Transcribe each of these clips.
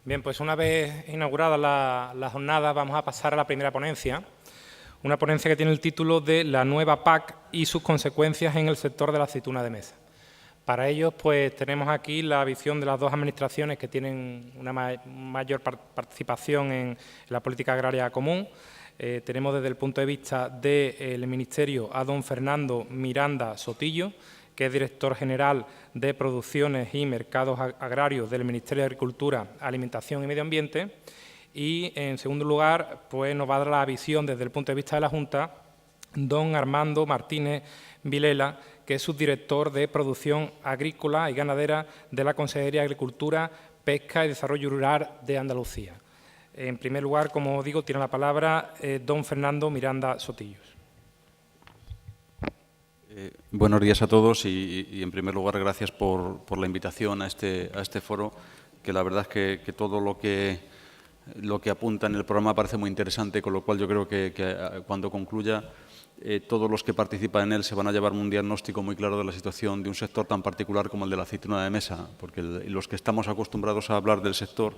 Bien, pues una vez inaugurada la jornada vamos a pasar a la primera ponencia, una ponencia que tiene el título de La nueva PAC y sus consecuencias en el sector de la aceituna de mesa. Para ello, pues tenemos aquí la visión de las dos administraciones que tienen una mayor participación en la política agraria común. Tenemos desde el punto de vista del Ministerio a don Fernando Miranda Sotillo, que es director general de Producciones y Mercados Agrarios del Ministerio de Agricultura, Alimentación y Medio Ambiente. Y, en segundo lugar, pues nos va a dar la visión desde el punto de vista de la Junta don Armando Martínez Vilela, que es subdirector de Producción Agrícola y Ganadera de la Consejería de Agricultura, Pesca y Desarrollo Rural de Andalucía. En primer lugar, como digo, tiene la palabra don Fernando Miranda Sotillos. Buenos días a todos y en primer lugar, gracias por la invitación a este foro, que la verdad es que todo lo que apunta en el programa parece muy interesante, con lo cual yo creo que cuando concluya, todos los que participan en él se van a llevar un diagnóstico muy claro de la situación de un sector tan particular como el de la aceituna de mesa, porque los que estamos acostumbrados a hablar del sector,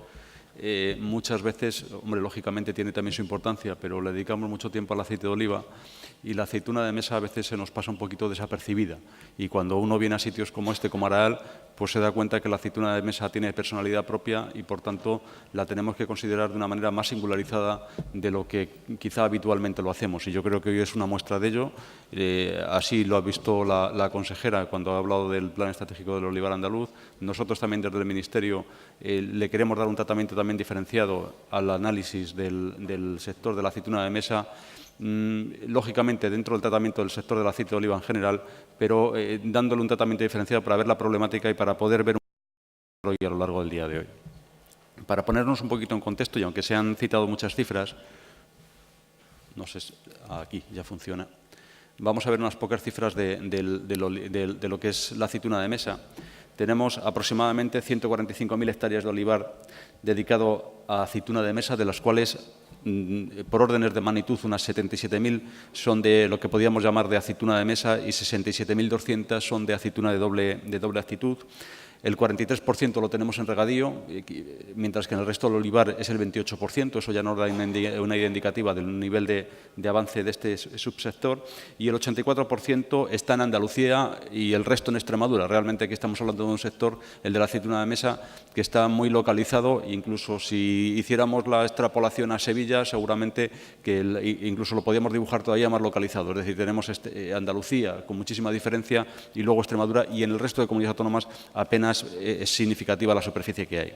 muchas veces, hombre, lógicamente tiene también su importancia, pero le dedicamos mucho tiempo al aceite de oliva y la aceituna de mesa a veces se nos pasa un poquito desapercibida. Y cuando uno viene a sitios como este, como Araal, pues se da cuenta que la aceituna de mesa tiene personalidad propia y, por tanto, la tenemos que considerar de una manera más singularizada de lo que quizá habitualmente lo hacemos. Y yo creo que hoy es una muestra de ello. Así lo ha visto la consejera cuando ha hablado del Plan Estratégico del Olivar Andaluz. Nosotros también desde el Ministerio le queremos dar un tratamiento también diferenciado al análisis del sector de la aceituna de mesa, lógicamente dentro del tratamiento del sector del aceite de oliva en general, pero dándole un tratamiento diferenciado para ver la problemática y para poder ver un poco a lo largo del día de hoy. Para ponernos un poquito en contexto, y aunque se han citado muchas cifras, no sé si aquí ya funciona, vamos a ver unas pocas cifras de lo que es la aceituna de mesa. Tenemos aproximadamente 145.000 hectáreas de olivar dedicado a aceituna de mesa, de las cuales, por órdenes de magnitud, unas 77.000 son de lo que podríamos llamar de aceituna de mesa y 67.200 son de aceituna de doble actitud. El 43% lo tenemos en regadío, mientras que en el resto del olivar es el 28%. Eso ya nos da una idea indicativa del nivel de avance de este subsector. Y el 84% está en Andalucía y el resto en Extremadura. Realmente aquí estamos hablando de un sector, el de la aceituna de mesa, que está muy localizado. Incluso si hiciéramos la extrapolación a Sevilla, seguramente que incluso lo podríamos dibujar todavía más localizado. Es decir, tenemos Andalucía con muchísima diferencia y luego Extremadura, y en el resto de comunidades autónomas apenas es significativa la superficie que hay.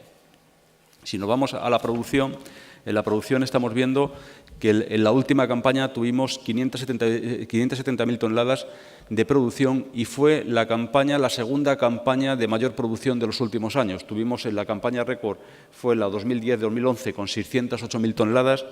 Si nos vamos a la producción, en la producción estamos viendo que en la última campaña tuvimos 570.000 toneladas de producción y fue la segunda campaña de mayor producción de los últimos años. Tuvimos en la campaña récord, fue la 2010-2011 con 608.000 toneladas.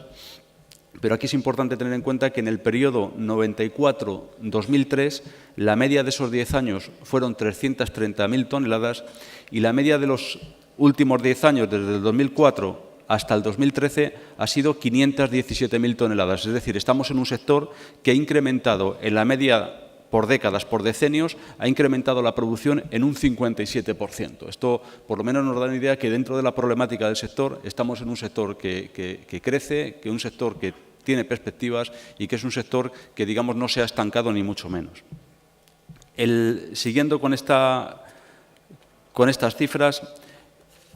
Pero aquí es importante tener en cuenta que en el periodo 94-2003 la media de esos 10 años fueron 330.000 toneladas y la media de los últimos 10 años, desde el 2004 hasta el 2013, ha sido 517.000 toneladas. Es decir, estamos en un sector que ha incrementado en la media por décadas, por decenios, ha incrementado la producción en un 57%. Esto, por lo menos, nos da una idea que dentro de la problemática del sector estamos en un sector que crece, que un sector que tiene perspectivas y que es un sector que, digamos, no se ha estancado ni mucho menos. Siguiendo con estas cifras,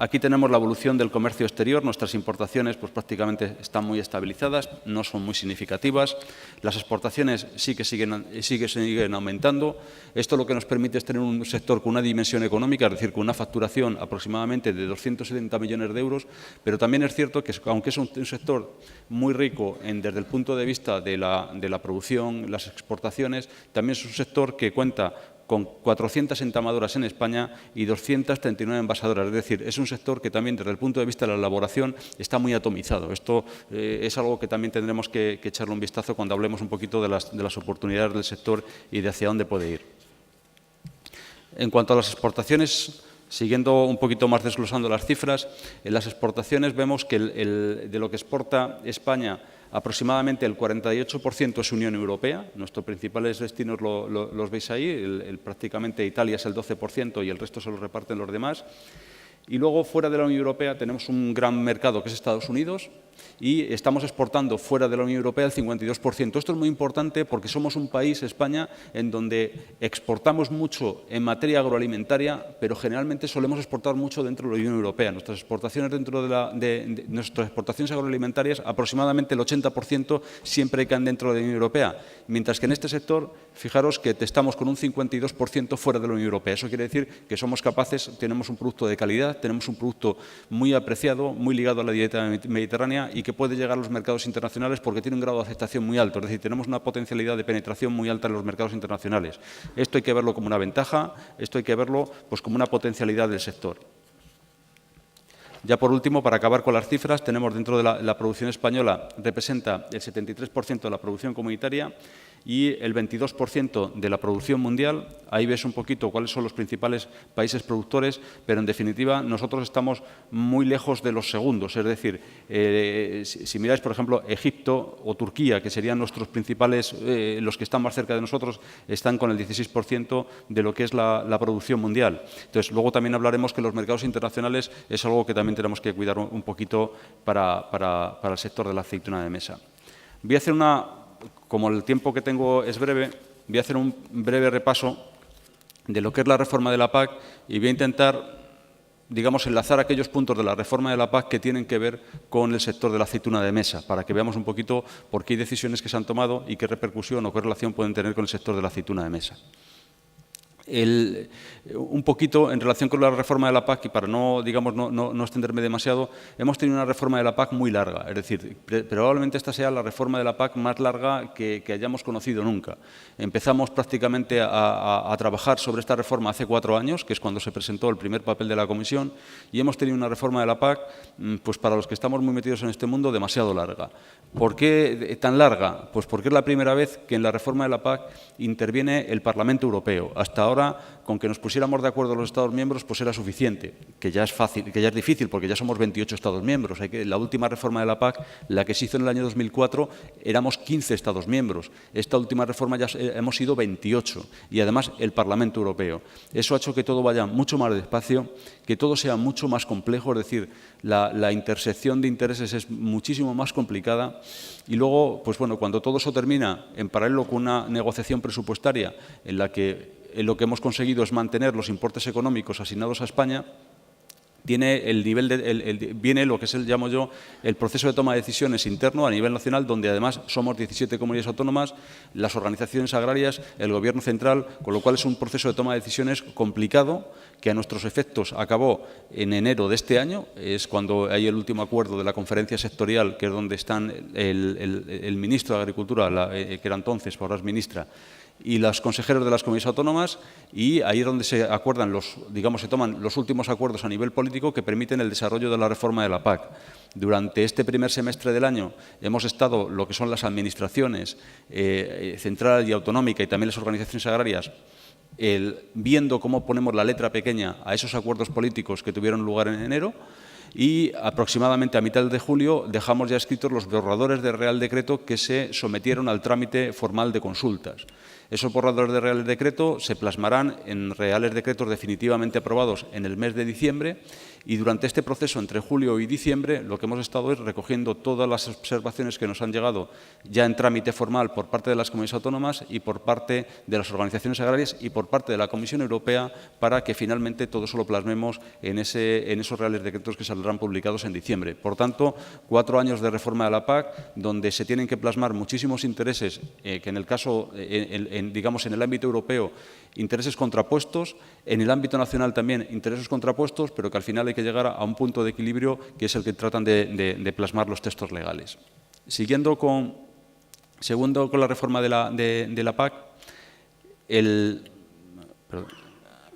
aquí tenemos la evolución del comercio exterior. Nuestras importaciones pues, prácticamente están muy estabilizadas, no son muy significativas. Las exportaciones sí que siguen aumentando. Esto lo que nos permite es tener un sector con una dimensión económica, es decir, con una facturación aproximadamente de 270 millones de euros, pero también es cierto que, aunque es un sector muy rico desde el punto de vista de la producción, las exportaciones, también es un sector que cuenta con 400 entamadoras en España y 239 envasadoras. Es decir, es un sector que también, desde el punto de vista de la elaboración, está muy atomizado. Esto es algo que también tendremos que echarle un vistazo cuando hablemos un poquito de las oportunidades del sector y de hacia dónde puede ir. En cuanto a las exportaciones, siguiendo un poquito más desglosando las cifras, en las exportaciones vemos que de lo que exporta España, aproximadamente el 48% es Unión Europea. Nuestros principales destinos los veis ahí. Prácticamente Italia es el 12% y el resto se lo reparten los demás. Y luego, fuera de la Unión Europea, tenemos un gran mercado que es Estados Unidos y estamos exportando fuera de la Unión Europea el 52%. Esto es muy importante porque somos un país, España, en donde exportamos mucho en materia agroalimentaria, pero generalmente solemos exportar mucho dentro de la Unión Europea. Nuestras exportaciones nuestras exportaciones agroalimentarias, aproximadamente el 80% siempre caen dentro de la Unión Europea, mientras que en este sector, fijaros que estamos con un 52% fuera de la Unión Europea. Eso quiere decir que somos capaces, tenemos un producto de calidad, tenemos un producto muy apreciado, muy ligado a la dieta mediterránea y que puede llegar a los mercados internacionales porque tiene un grado de aceptación muy alto. Es decir, tenemos una potencialidad de penetración muy alta en los mercados internacionales. Esto hay que verlo como una ventaja, esto hay que verlo pues, como una potencialidad del sector. Ya por último, para acabar con las cifras, tenemos dentro de la producción española, representa el 73% de la producción comunitaria y el 22% de la producción mundial. Ahí ves un poquito cuáles son los principales países productores, pero en definitiva nosotros estamos muy lejos de los segundos. Es decir, si miráis, por ejemplo, Egipto o Turquía, que serían nuestros principales, los que están más cerca de nosotros, están con el 16% de lo que es la producción mundial. Entonces, luego también hablaremos que los mercados internacionales es algo que también tenemos que cuidar un poquito para el sector de la aceituna de mesa. Voy a hacer como el tiempo que tengo es breve, voy a hacer un breve repaso de lo que es la reforma de la PAC y voy a intentar, digamos, enlazar aquellos puntos de la reforma de la PAC que tienen que ver con el sector de la aceituna de mesa, para que veamos un poquito por qué hay decisiones que se han tomado y qué repercusión o qué relación pueden tener con el sector de la aceituna de mesa. Un poquito en relación con la reforma de la PAC, y para no extenderme demasiado, hemos tenido una reforma de la PAC muy larga. Es decir, probablemente esta sea la reforma de la PAC más larga que hayamos conocido nunca. Empezamos prácticamente a trabajar sobre esta reforma hace 4 años, que es cuando se presentó el primer papel de la Comisión, y hemos tenido una reforma de la PAC, pues para los que estamos muy metidos en este mundo, demasiado larga. ¿Por qué tan larga? Pues porque es la primera vez que en la reforma de la PAC interviene el Parlamento Europeo. Hasta ahora, con que nos pusiéramos de acuerdo los Estados miembros, pues era suficiente, que ya es fácil, que ya es difícil, porque ya somos 28 Estados miembros. La última reforma de la PAC, la que se hizo en el año 2004, éramos 15 Estados miembros. Esta última reforma ya hemos sido 28, y además el Parlamento Europeo. Eso ha hecho que todo vaya mucho más despacio, que todo sea mucho más complejo, es decir, la intersección de intereses es muchísimo más complicada. Y luego, pues bueno, cuando todo eso termina, en paralelo con una negociación presupuestaria en la que lo que hemos conseguido es mantener los importes económicos asignados a España, tiene viene lo que llamo yo el proceso de toma de decisiones interno a nivel nacional, donde además somos 17 comunidades autónomas, las organizaciones agrarias, el Gobierno central, con lo cual es un proceso de toma de decisiones complicado, que a nuestros efectos acabó en enero de este año. Es cuando hay el último acuerdo de la conferencia sectorial, que es donde están el ministro de Agricultura, que era entonces, ahora es ministra, y los consejeros de las comunidades autónomas, y ahí es donde se acuerdan se toman los últimos acuerdos a nivel político que permiten el desarrollo de la reforma de la PAC. Durante este primer semestre del año hemos estado, lo que son las administraciones central y autonómica y también las organizaciones agrarias, viendo cómo ponemos la letra pequeña a esos acuerdos políticos que tuvieron lugar en enero, y aproximadamente a mitad de julio dejamos ya escritos los borradores de Real Decreto que se sometieron al trámite formal de consultas. Esos borradores de Real Decreto se plasmarán en Reales Decretos definitivamente aprobados en el mes de diciembre, y durante este proceso entre julio y diciembre lo que hemos estado es recogiendo todas las observaciones que nos han llegado ya en trámite formal por parte de las comunidades autónomas y por parte de las organizaciones agrarias y por parte de la Comisión Europea, para que finalmente todo eso lo plasmemos en esos Reales Decretos que saldrán publicados en diciembre. Por tanto, 4 años de reforma de la PAC, donde se tienen que plasmar muchísimos intereses, que en el caso, digamos, en el ámbito europeo, intereses contrapuestos, en el ámbito nacional también intereses contrapuestos, pero que al final hay que llegar a un punto de equilibrio que es el que tratan de plasmar los textos legales. Segundo con la reforma de la PAC,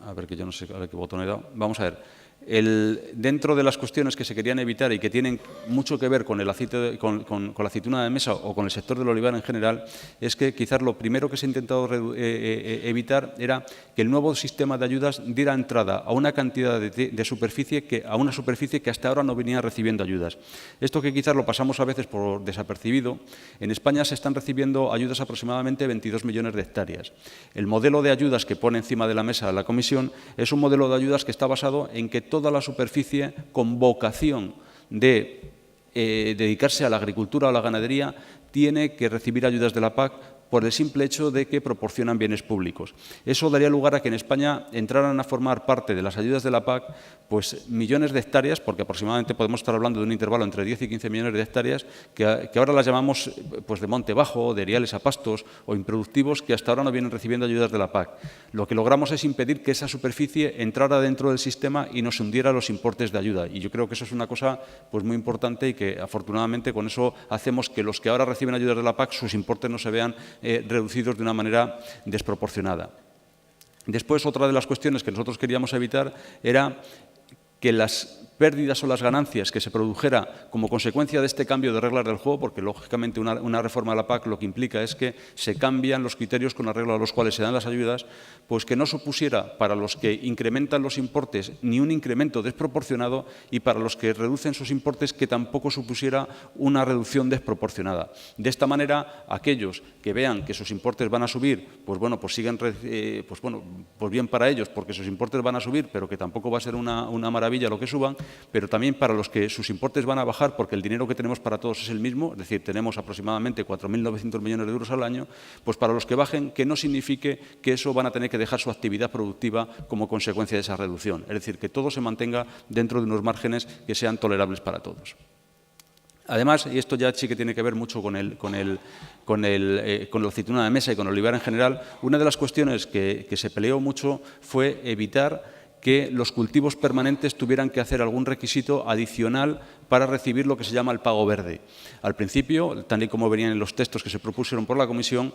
a ver, que yo no sé a ver qué botón he dado. Vamos a ver. Dentro de las cuestiones que se querían evitar y que tienen mucho que ver con la aceituna de mesa o con el sector del olivar en general, es que quizás lo primero que se ha intentado evitar era que el nuevo sistema de ayudas diera entrada a una cantidad de superficie a una superficie que hasta ahora no venía recibiendo ayudas. Esto, que quizás lo pasamos a veces por desapercibido, en España se están recibiendo ayudas aproximadamente 22 millones de hectáreas. El modelo de ayudas que pone encima de la mesa la Comisión es un modelo de ayudas que está basado en que toda la superficie con vocación de dedicarse a la agricultura o a la ganadería tiene que recibir ayudas de la PAC por el simple hecho de que proporcionan bienes públicos. Eso daría lugar a que en España entraran a formar parte de las ayudas de la PAC pues millones de hectáreas, porque aproximadamente podemos estar hablando de un intervalo entre 10 y 15 millones de hectáreas, que ahora las llamamos pues, de monte bajo, de eriales a pastos o improductivos, que hasta ahora no vienen recibiendo ayudas de la PAC. Lo que logramos es impedir que esa superficie entrara dentro del sistema y nos hundiera los importes de ayuda. Y yo creo que eso es una cosa pues, muy importante y que afortunadamente con eso hacemos que los que ahora reciben ayudas de la PAC, sus importes no se vean reducidos de una manera desproporcionada. Después, otra de las cuestiones que nosotros queríamos evitar era que las pérdidas o las ganancias que se produjera como consecuencia de este cambio de reglas del juego, porque lógicamente una reforma de la PAC lo que implica es que se cambian los criterios con arreglo a los cuales se dan las ayudas, pues que no supusiera para los que incrementan los importes ni un incremento desproporcionado y para los que reducen sus importes que tampoco supusiera una reducción desproporcionada. De esta manera, aquellos que vean que sus importes van a subir, pues bueno, pues siguen, pues bien para ellos porque sus importes van a subir, pero que tampoco va a ser una maravilla lo que suban, pero también para los que sus importes van a bajar porque el dinero que tenemos para todos es el mismo, es decir, tenemos aproximadamente 4.900 millones de euros al año, pues para los que bajen, que no signifique que eso van a tener que dejar su actividad productiva como consecuencia de esa reducción. Es decir, que todo se mantenga dentro de unos márgenes que sean tolerables para todos. Además, y esto ya sí que tiene que ver mucho con la aceituna de mesa y con el olivar en general, una de las cuestiones que se peleó mucho fue evitar que los cultivos permanentes tuvieran que hacer algún requisito adicional para recibir lo que se llama el pago verde. Al principio, tal y como venían en los textos que se propusieron por la Comisión,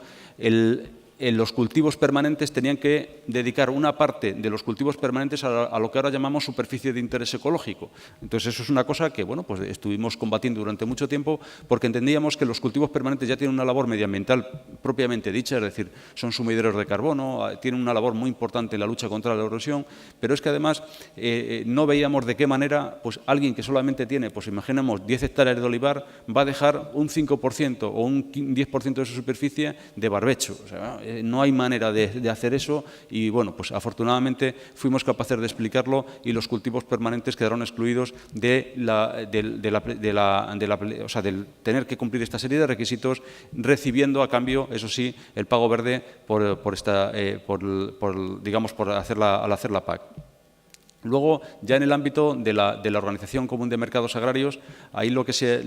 los cultivos permanentes tenían que dedicar una parte de los cultivos permanentes a lo que ahora llamamos superficie de interés ecológico. Entonces, eso es una cosa que bueno, pues estuvimos combatiendo durante mucho tiempo porque entendíamos que los cultivos permanentes ya tienen una labor medioambiental propiamente dicha, es decir, son sumideros de carbono, tienen una labor muy importante en la lucha contra la erosión, pero es que además no veíamos de qué manera pues, alguien que solamente tiene, pues imaginemos, 10 hectáreas de olivar, va a dejar un 5% o un 10% de su superficie de barbecho. O sea, no hay manera de hacer eso y, bueno, pues afortunadamente fuimos capaces de explicarlo y los cultivos permanentes quedaron excluidos del tener que cumplir esta serie de requisitos, recibiendo a cambio, eso sí, el pago verde al hacer la PAC. Luego, ya en el ámbito de la Organización Común de Mercados Agrarios, ahí lo que se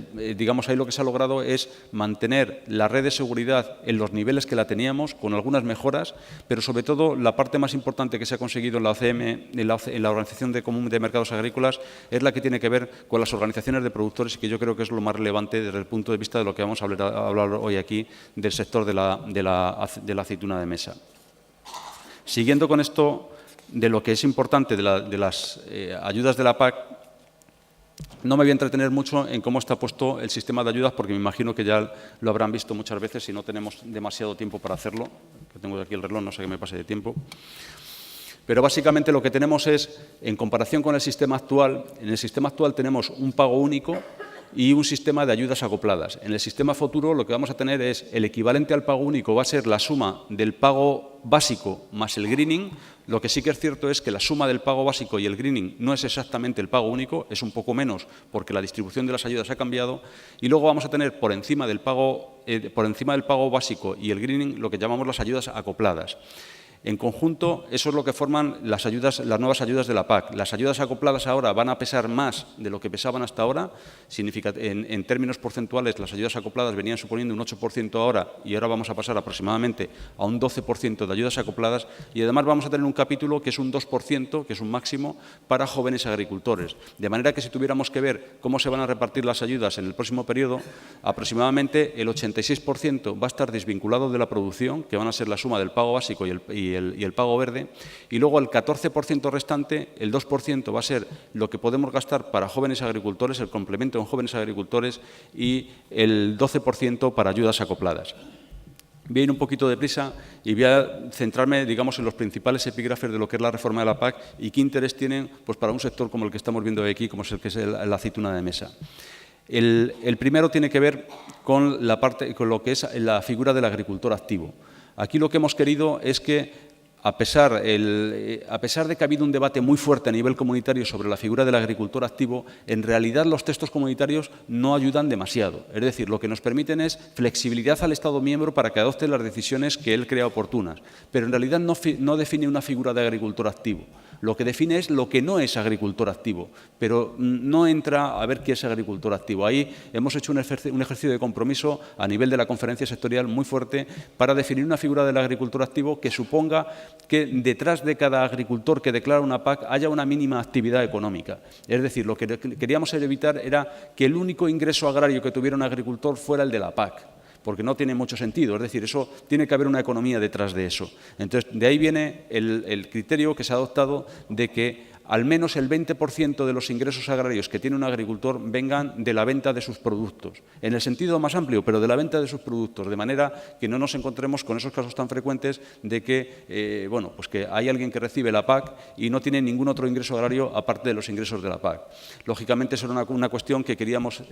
ha logrado es mantener la red de seguridad en los niveles que la teníamos, con algunas mejoras, pero sobre todo la parte más importante que se ha conseguido en la OCM, en la Organización Común de Mercados Agrícolas, es la que tiene que ver con las organizaciones de productores y que yo creo que es lo más relevante desde el punto de vista de lo que vamos a hablar hoy aquí del sector de la aceituna de mesa. Siguiendo con esto, de lo que es importante de las ayudas de la PAC, no me voy a entretener mucho en cómo está puesto el sistema de ayudas, porque me imagino que ya lo habrán visto muchas veces y no tenemos demasiado tiempo para hacerlo, que tengo aquí el reloj, no sé qué me pase de tiempo. Pero básicamente lo que tenemos es, en comparación con el sistema actual, en el sistema actual tenemos un pago único y un sistema de ayudas acopladas. En el sistema futuro lo que vamos a tener es el equivalente al pago único, va a ser la suma del pago básico más el greening. Lo que sí que es cierto es que la suma del pago básico y el greening no es exactamente el pago único, es un poco menos porque la distribución de las ayudas ha cambiado. Y luego vamos a tener por encima del pago básico y el greening lo que llamamos las ayudas acopladas. En conjunto, eso es lo que forman las nuevas ayudas de la PAC. Las ayudas acopladas ahora van a pesar más de lo que pesaban hasta ahora. En términos porcentuales, las ayudas acopladas venían suponiendo un 8% ahora y ahora vamos a pasar aproximadamente a un 12% de ayudas acopladas y además vamos a tener un capítulo que es un 2%, que es un máximo, para jóvenes agricultores. De manera que si tuviéramos que ver cómo se van a repartir las ayudas en el próximo periodo, aproximadamente el 86% va a estar desvinculado de la producción, que van a ser la suma del pago básico y el pago verde, y luego el 14% restante, el 2% va a ser lo que podemos gastar para jóvenes agricultores, el complemento en jóvenes agricultores, y el 12% para ayudas acopladas. Voy a ir un poquito deprisa y voy a centrarme, digamos, en los principales epígrafes de lo que es la reforma de la PAC y qué interés tienen pues, para un sector como el que estamos viendo aquí, como es el que es la aceituna de mesa. El primero tiene que ver con lo que es la figura del agricultor activo. Aquí lo que hemos querido es que a pesar de que ha habido un debate muy fuerte a nivel comunitario sobre la figura del agricultor activo, en realidad los textos comunitarios no ayudan demasiado. Es decir, lo que nos permiten es flexibilidad al Estado miembro para que adopte las decisiones que él crea oportunas, pero en realidad no define una figura de agricultor activo. Lo que define es lo que no es agricultor activo, pero no entra a ver qué es agricultor activo. Ahí hemos hecho un ejercicio de compromiso a nivel de la conferencia sectorial muy fuerte para definir una figura del agricultor activo que suponga que detrás de cada agricultor que declara una PAC haya una mínima actividad económica. Es decir, lo que queríamos evitar era que el único ingreso agrario que tuviera un agricultor fuera el de la PAC, porque no tiene mucho sentido. Es decir, eso tiene que haber una economía detrás de eso. Entonces, de ahí viene el criterio que se ha adoptado de que al menos el 20% de los ingresos agrarios que tiene un agricultor vengan de la venta de sus productos, en el sentido más amplio, pero de la venta de sus productos, de manera que no nos encontremos con esos casos tan frecuentes de que, pues que hay alguien que recibe la PAC y no tiene ningún otro ingreso agrario aparte de los ingresos de la PAC. Lógicamente, eso era una cuestión que queríamos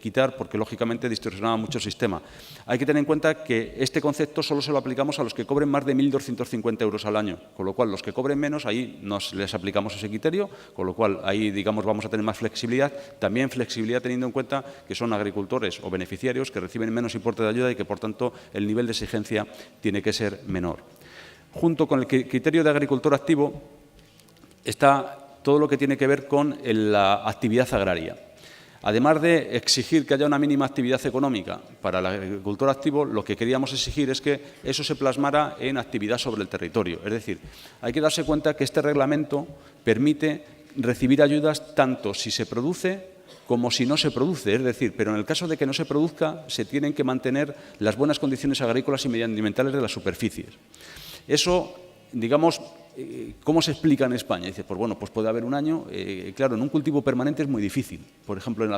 quitar porque, lógicamente, distorsionaba mucho el sistema. Hay que tener en cuenta que este concepto solo se lo aplicamos a los que cobren más de 1.250 euros al año, con lo cual los que cobren menos, ahí les aplicamos ese criterio, con lo cual ahí, digamos, vamos a tener más flexibilidad, también flexibilidad teniendo en cuenta que son agricultores o beneficiarios que reciben menos importe de ayuda y que, por tanto, el nivel de exigencia tiene que ser menor. Junto con el criterio de agricultor activo está todo lo que tiene que ver con la actividad agraria. Además de exigir que haya una mínima actividad económica para el agricultor activo, lo que queríamos exigir es que eso se plasmara en actividad sobre el territorio. Es decir, hay que darse cuenta que este reglamento permite recibir ayudas tanto si se produce como si no se produce. Es decir, pero en el caso de que no se produzca, se tienen que mantener las buenas condiciones agrícolas y medioambientales de las superficies. Eso, digamos, ¿cómo se explica en España? Dice, pues bueno, pues puede haber un año, claro, en un cultivo permanente es muy difícil, por ejemplo, en la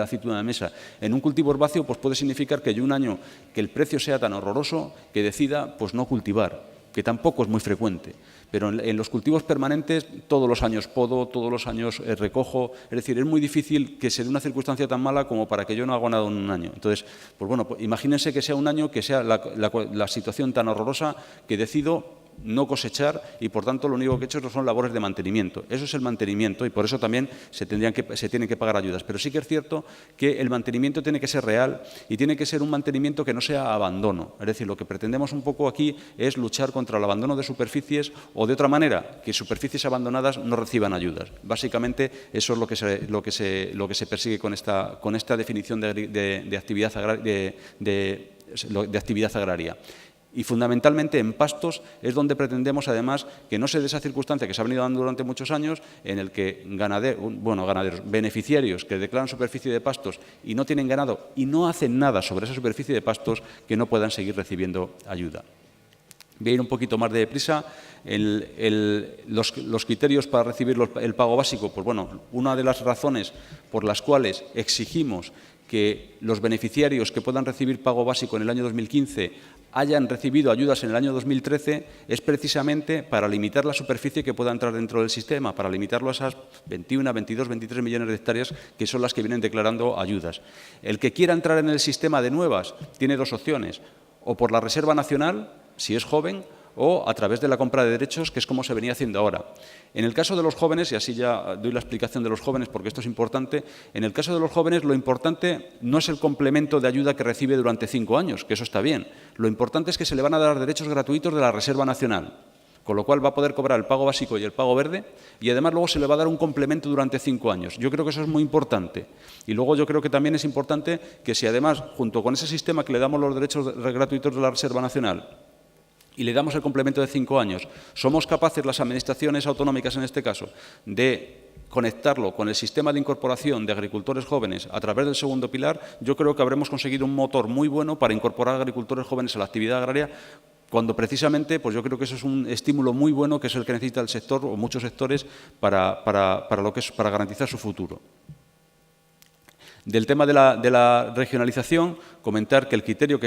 aceituna de mesa. En un cultivo herbáceo, pues puede significar que hay un año que el precio sea tan horroroso que decida, pues no cultivar, que tampoco es muy frecuente. Pero en los cultivos permanentes, todos los años podo, todos los años recojo. Es decir, es muy difícil que se dé una circunstancia tan mala como para que yo no haga nada en un año. Entonces, pues bueno, pues imagínense que sea un año que sea la situación tan horrorosa que decido no cosechar y, por tanto, lo único que he hecho son labores de mantenimiento. Eso es el mantenimiento y por eso también se tienen que pagar ayudas. Pero sí que es cierto que el mantenimiento tiene que ser real y tiene que ser un mantenimiento que no sea abandono. Es decir, lo que pretendemos un poco aquí es luchar contra el abandono de superficies o, de otra manera, que superficies abandonadas no reciban ayudas. Básicamente, eso es lo que se persigue con esta definición de actividad agraria. Y fundamentalmente en pastos es donde pretendemos, además, que no se dé esa circunstancia que se ha venido dando durante muchos años en el que beneficiarios que declaran superficie de pastos y no tienen ganado y no hacen nada sobre esa superficie de pastos, que no puedan seguir recibiendo ayuda. Voy a ir un poquito más deprisa. Los criterios para recibir el pago básico, pues bueno, una de las razones por las cuales exigimos que los beneficiarios que puedan recibir pago básico en el año 2015 hayan recibido ayudas en el año 2013 es precisamente para limitar la superficie que pueda entrar dentro del sistema, para limitarlo a esas 21, 22, 23 millones de hectáreas que son las que vienen declarando ayudas. El que quiera entrar en el sistema de nuevas tiene dos opciones, o por la Reserva Nacional, si es joven, o a través de la compra de derechos, que es como se venía haciendo ahora. En el caso de los jóvenes, y así ya doy la explicación de los jóvenes porque esto es importante, en el caso de los jóvenes lo importante no es el complemento de ayuda que recibe durante 5 años, que eso está bien. Lo importante es que se le van a dar derechos gratuitos de la Reserva Nacional, con lo cual va a poder cobrar el pago básico y el pago verde y además luego se le va a dar un complemento durante 5 años. Yo creo que eso es muy importante. Y luego yo creo que también es importante que si además, junto con ese sistema que le damos los derechos gratuitos de la Reserva Nacional, y le damos el complemento de 5 años, somos capaces, las administraciones autonómicas en este caso, de conectarlo con el sistema de incorporación de agricultores jóvenes a través del segundo pilar, yo creo que habremos conseguido un motor muy bueno para incorporar agricultores jóvenes a la actividad agraria, cuando precisamente, pues yo creo que eso es un estímulo muy bueno que es el que necesita el sector o muchos sectores para garantizar su futuro. Del tema de la regionalización, comentar que el criterio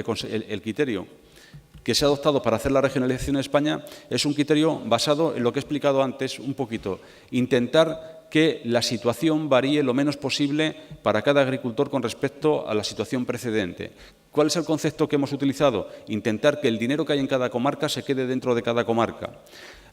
que se ha adoptado para hacer la regionalización en España es un criterio basado en lo que he explicado antes un poquito, intentar que la situación varíe lo menos posible para cada agricultor con respecto a la situación precedente. ¿Cuál es el concepto que hemos utilizado? Intentar que el dinero que hay en cada comarca se quede dentro de cada comarca.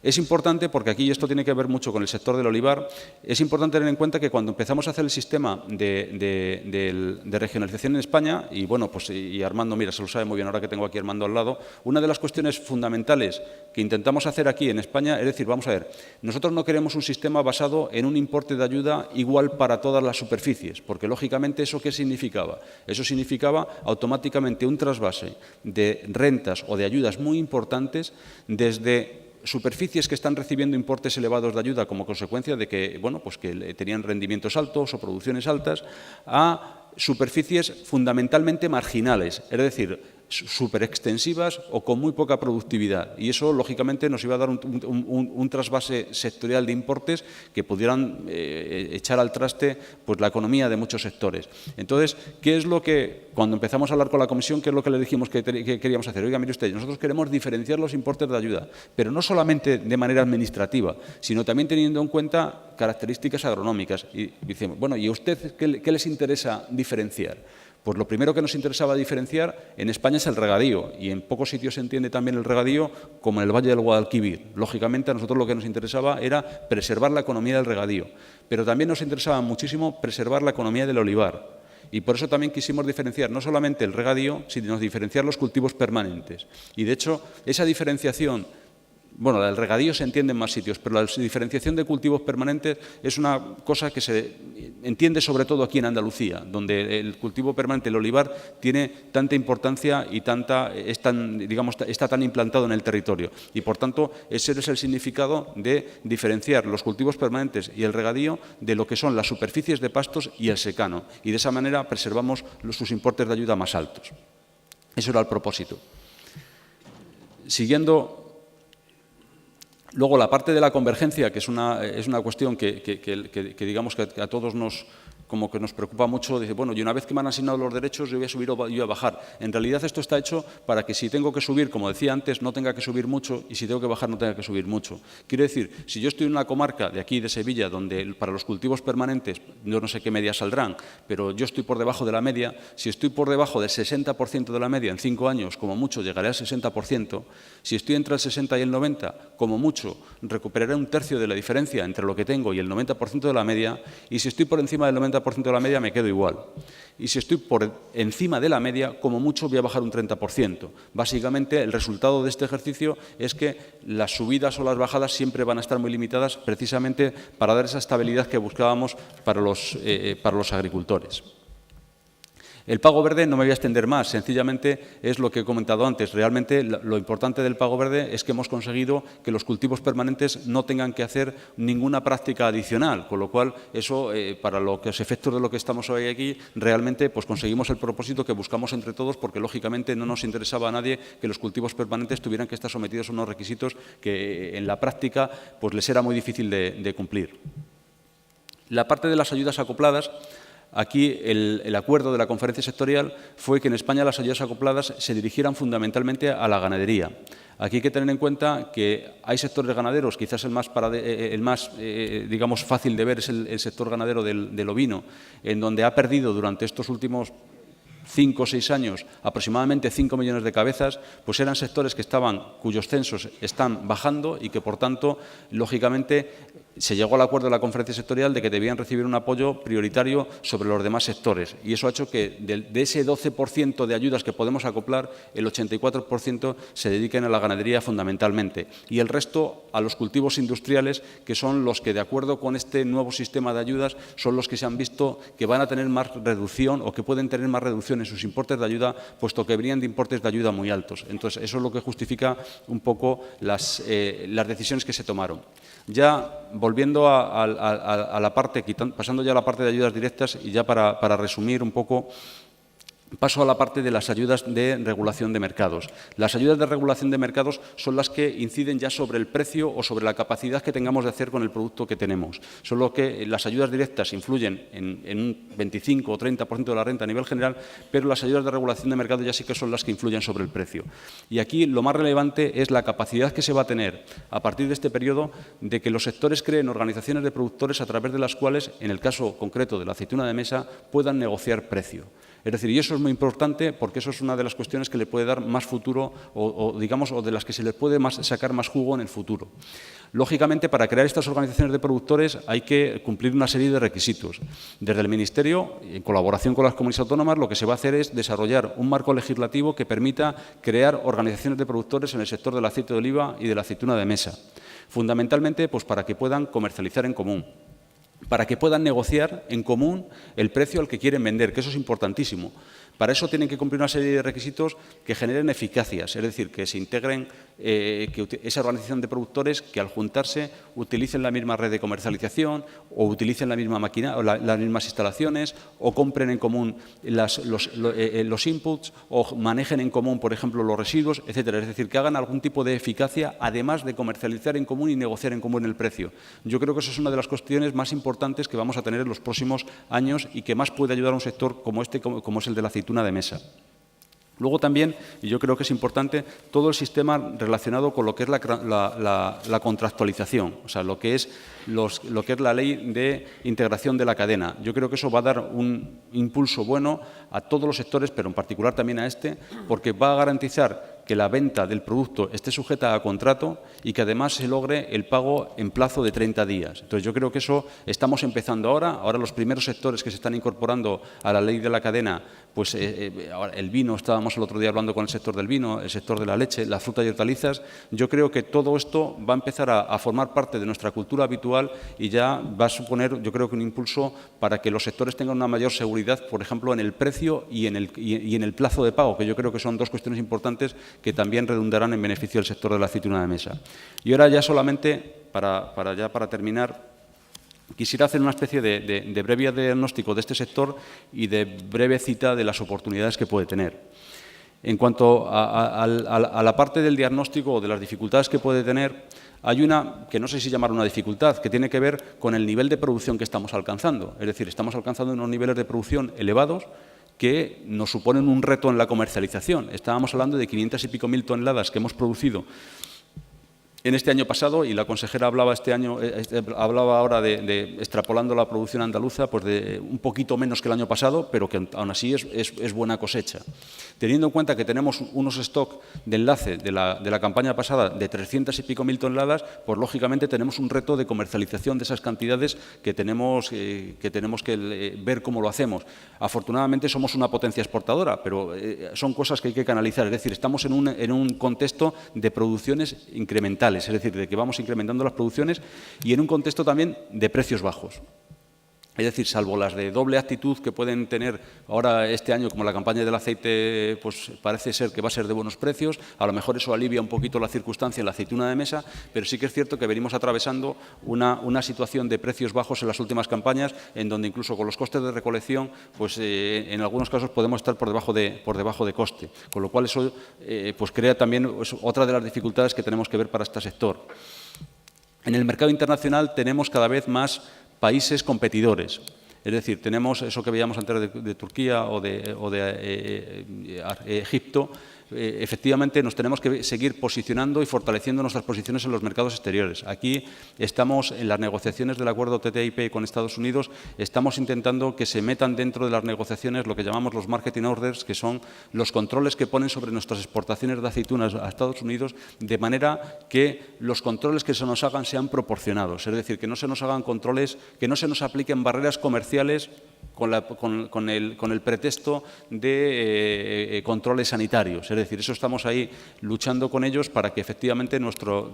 Es importante porque aquí, y esto tiene que ver mucho con el sector del olivar, es importante tener en cuenta que cuando empezamos a hacer el sistema de regionalización en España, y bueno, pues y Armando, mira, se lo sabe muy bien ahora que tengo aquí a Armando al lado, una de las cuestiones fundamentales que intentamos hacer aquí en España es decir, vamos a ver, nosotros no queremos un sistema basado en un importe de ayuda igual para todas las superficies, porque lógicamente ¿eso qué significaba? Eso significaba automáticamente un trasvase de rentas o de ayudas muy importantes desde superficies que están recibiendo importes elevados de ayuda como consecuencia de que, bueno, pues que tenían rendimientos altos o producciones altas, a superficies fundamentalmente marginales, es decir, superextensivas o con muy poca productividad. Y eso, lógicamente, nos iba a dar un trasvase sectorial de importes que pudieran echar al traste pues, la economía de muchos sectores. Entonces, ¿qué es lo que, cuando empezamos a hablar con la Comisión, qué es lo que le dijimos que queríamos hacer? Oiga, mire usted, nosotros queremos diferenciar los importes de ayuda, pero no solamente de manera administrativa, sino también teniendo en cuenta características agronómicas. Y decimos, bueno, ¿y a usted qué les interesa diferenciar? Pues lo primero que nos interesaba diferenciar en España es el regadío, y en pocos sitios se entiende también el regadío como en el Valle del Guadalquivir. Lógicamente, a nosotros lo que nos interesaba era preservar la economía del regadío, pero también nos interesaba muchísimo preservar la economía del olivar. Y por eso también quisimos diferenciar no solamente el regadío, sino diferenciar los cultivos permanentes. Y, de hecho, esa diferenciación, bueno, el regadío se entiende en más sitios, pero la diferenciación de cultivos permanentes es una cosa que se entiende sobre todo aquí en Andalucía, donde el cultivo permanente, el olivar, tiene tanta importancia y está tan implantado en el territorio. Y, por tanto, ese es el significado de diferenciar los cultivos permanentes y el regadío de lo que son las superficies de pastos y el secano. Y de esa manera preservamos sus importes de ayuda más altos. Eso era el propósito. Siguiendo. Luego, la parte de la convergencia, que es una cuestión que digamos que a todos nos preocupa mucho, dice, bueno, y una vez que me han asignado los derechos, yo voy a subir o voy a bajar. En realidad, esto está hecho para que si tengo que subir, como decía antes, no tenga que subir mucho, y si tengo que bajar, no tenga que subir mucho. Quiero decir, si yo estoy en una comarca de aquí, de Sevilla, donde para los cultivos permanentes, yo no sé qué media saldrán, pero yo estoy por debajo de la media, si estoy por debajo del 60% de la media en 5 años, como mucho, llegaré al 60%. Si estoy entre el 60 y el 90, como mucho, recuperaré un tercio de la diferencia entre lo que tengo y el 90% de la media, y si estoy por encima del 90% de la media, me quedo igual. Y si estoy por encima de la media, como mucho voy a bajar un 30%. Básicamente, el resultado de este ejercicio es que las subidas o las bajadas siempre van a estar muy limitadas, precisamente para dar esa estabilidad que buscábamos para los agricultores. El pago verde no me voy a extender más, sencillamente es lo que he comentado antes. Realmente lo importante del pago verde es que hemos conseguido que los cultivos permanentes no tengan que hacer ninguna práctica adicional, con lo cual eso, para los efectos de lo que estamos hoy aquí, realmente pues conseguimos el propósito que buscamos entre todos, porque lógicamente no nos interesaba a nadie que los cultivos permanentes tuvieran que estar sometidos a unos requisitos que en la práctica pues les era muy difícil de cumplir. La parte de las ayudas acopladas. Aquí el acuerdo de la conferencia sectorial fue que en España las ayudas acopladas se dirigieran fundamentalmente a la ganadería. Aquí hay que tener en cuenta que hay sectores ganaderos, quizás el más digamos, fácil de ver es el sector ganadero del ovino, en donde ha perdido durante estos últimos 5 o 6 años aproximadamente 5 millones de cabezas, pues eran sectores cuyos censos están bajando y que, por tanto, lógicamente, se llegó al acuerdo de la conferencia sectorial de que debían recibir un apoyo prioritario sobre los demás sectores. Y eso ha hecho que de ese 12% de ayudas que podemos acoplar, el 84% se dediquen a la ganadería fundamentalmente. Y el resto a los cultivos industriales, que son los que, de acuerdo con este nuevo sistema de ayudas, son los que se han visto que van a tener más reducción o que pueden tener más reducción en sus importes de ayuda, puesto que venían de importes de ayuda muy altos. Entonces, eso es lo que justifica un poco las decisiones que se tomaron. Ya volviendo a la parte, pasando ya a la parte de ayudas directas y ya para resumir un poco, paso a la parte de las ayudas de regulación de mercados. Las ayudas de regulación de mercados son las que inciden ya sobre el precio o sobre la capacidad que tengamos de hacer con el producto que tenemos. Son lo que las ayudas directas influyen en un 25 o 30% de la renta a nivel general, pero las ayudas de regulación de mercado ya sí que son las que influyen sobre el precio. Y aquí lo más relevante es la capacidad que se va a tener a partir de este periodo de que los sectores creen organizaciones de productores a través de las cuales, en el caso concreto de la aceituna de mesa, puedan negociar precio. Es decir, y eso es muy importante porque eso es una de las cuestiones que le puede dar más futuro o de las que se le puede sacar más jugo en el futuro. Lógicamente, para crear estas organizaciones de productores hay que cumplir una serie de requisitos. Desde el Ministerio, en colaboración con las comunidades autónomas, lo que se va a hacer es desarrollar un marco legislativo que permita crear organizaciones de productores en el sector del aceite de oliva y de la aceituna de mesa. Fundamentalmente, pues para que puedan comercializar en común, para que puedan negociar en común el precio al que quieren vender, que eso es importantísimo. Para eso tienen que cumplir una serie de requisitos que generen eficacias, es decir, que se integren esa organización de productores que al juntarse utilicen la misma red de comercialización o utilicen la misma máquina o las mismas instalaciones o compren en común los inputs o manejen en común, por ejemplo, los residuos, etcétera. Es decir, que hagan algún tipo de eficacia además de comercializar en común y negociar en común el precio. Yo creo que eso es una de las cuestiones más importantes que vamos a tener en los próximos años y que más puede ayudar a un sector como este, como es el de la aceituna de mesa. Luego también, y yo creo que es importante, todo el sistema relacionado con lo que es la contractualización, o sea, lo que es la ley de integración de la cadena. Yo creo que eso va a dar un impulso bueno a todos los sectores, pero en particular también a este, porque va a garantizar que la venta del producto esté sujeta a contrato y que además se logre el pago en plazo de 30 días. Entonces, yo creo que eso estamos empezando ahora. Ahora los primeros sectores que se están incorporando a la ley de la cadena, pues el vino, estábamos el otro día hablando con el sector del vino, el sector de la leche, la fruta y hortalizas. Yo creo que todo esto va a empezar a formar parte de nuestra cultura habitual y ya va a suponer, yo creo que un impulso para que los sectores tengan una mayor seguridad, por ejemplo, en el precio y en el plazo de pago, que yo creo que son dos cuestiones importantes que también redundarán en beneficio del sector de la aceituna de mesa. Y ahora ya solamente, para terminar, quisiera hacer una especie de breve diagnóstico de este sector y de breve cita de las oportunidades que puede tener. En cuanto a la parte del diagnóstico o de las dificultades que puede tener, hay una, que no sé si llamar una dificultad, que tiene que ver con el nivel de producción que estamos alcanzando. Es decir, estamos alcanzando unos niveles de producción elevados que nos suponen un reto en la comercialización. Estábamos hablando de 500 y pico mil toneladas que hemos producido en este año pasado, y la consejera hablaba ahora de extrapolando la producción andaluza, pues de un poquito menos que el año pasado, pero que aún así es buena cosecha. Teniendo en cuenta que tenemos unos stocks de enlace de la campaña pasada de 300 y pico mil toneladas, pues lógicamente tenemos un reto de comercialización de esas cantidades que tenemos que ver cómo lo hacemos. Afortunadamente somos una potencia exportadora, pero son cosas que hay que canalizar. Es decir, estamos en un contexto de producciones incrementales. Es decir, de que vamos incrementando las producciones y en un contexto también de precios bajos. Es decir, salvo las de doble actitud que pueden tener ahora este año, como la campaña del aceite, pues parece ser que va a ser de buenos precios, a lo mejor eso alivia un poquito la circunstancia en la aceituna de mesa, pero sí que es cierto que venimos atravesando una situación de precios bajos en las últimas campañas, en donde incluso con los costes de recolección, pues en algunos casos podemos estar por debajo de coste, con lo cual eso pues crea también otra de las dificultades que tenemos que ver para este sector. En el mercado internacional tenemos cada vez más países competidores. Es decir, tenemos eso que veíamos antes de Turquía o de Egipto. Efectivamente, nos tenemos que seguir posicionando y fortaleciendo nuestras posiciones en los mercados exteriores. Aquí estamos en las negociaciones del acuerdo TTIP con Estados Unidos, estamos intentando que se metan dentro de las negociaciones lo que llamamos los marketing orders, que son los controles que ponen sobre nuestras exportaciones de aceitunas a Estados Unidos, de manera que los controles que se nos hagan sean proporcionados. Es decir, que no se nos hagan controles, que no se nos apliquen barreras comerciales con el pretexto de controles sanitarios. Es decir, eso estamos ahí luchando con ellos para que efectivamente nuestros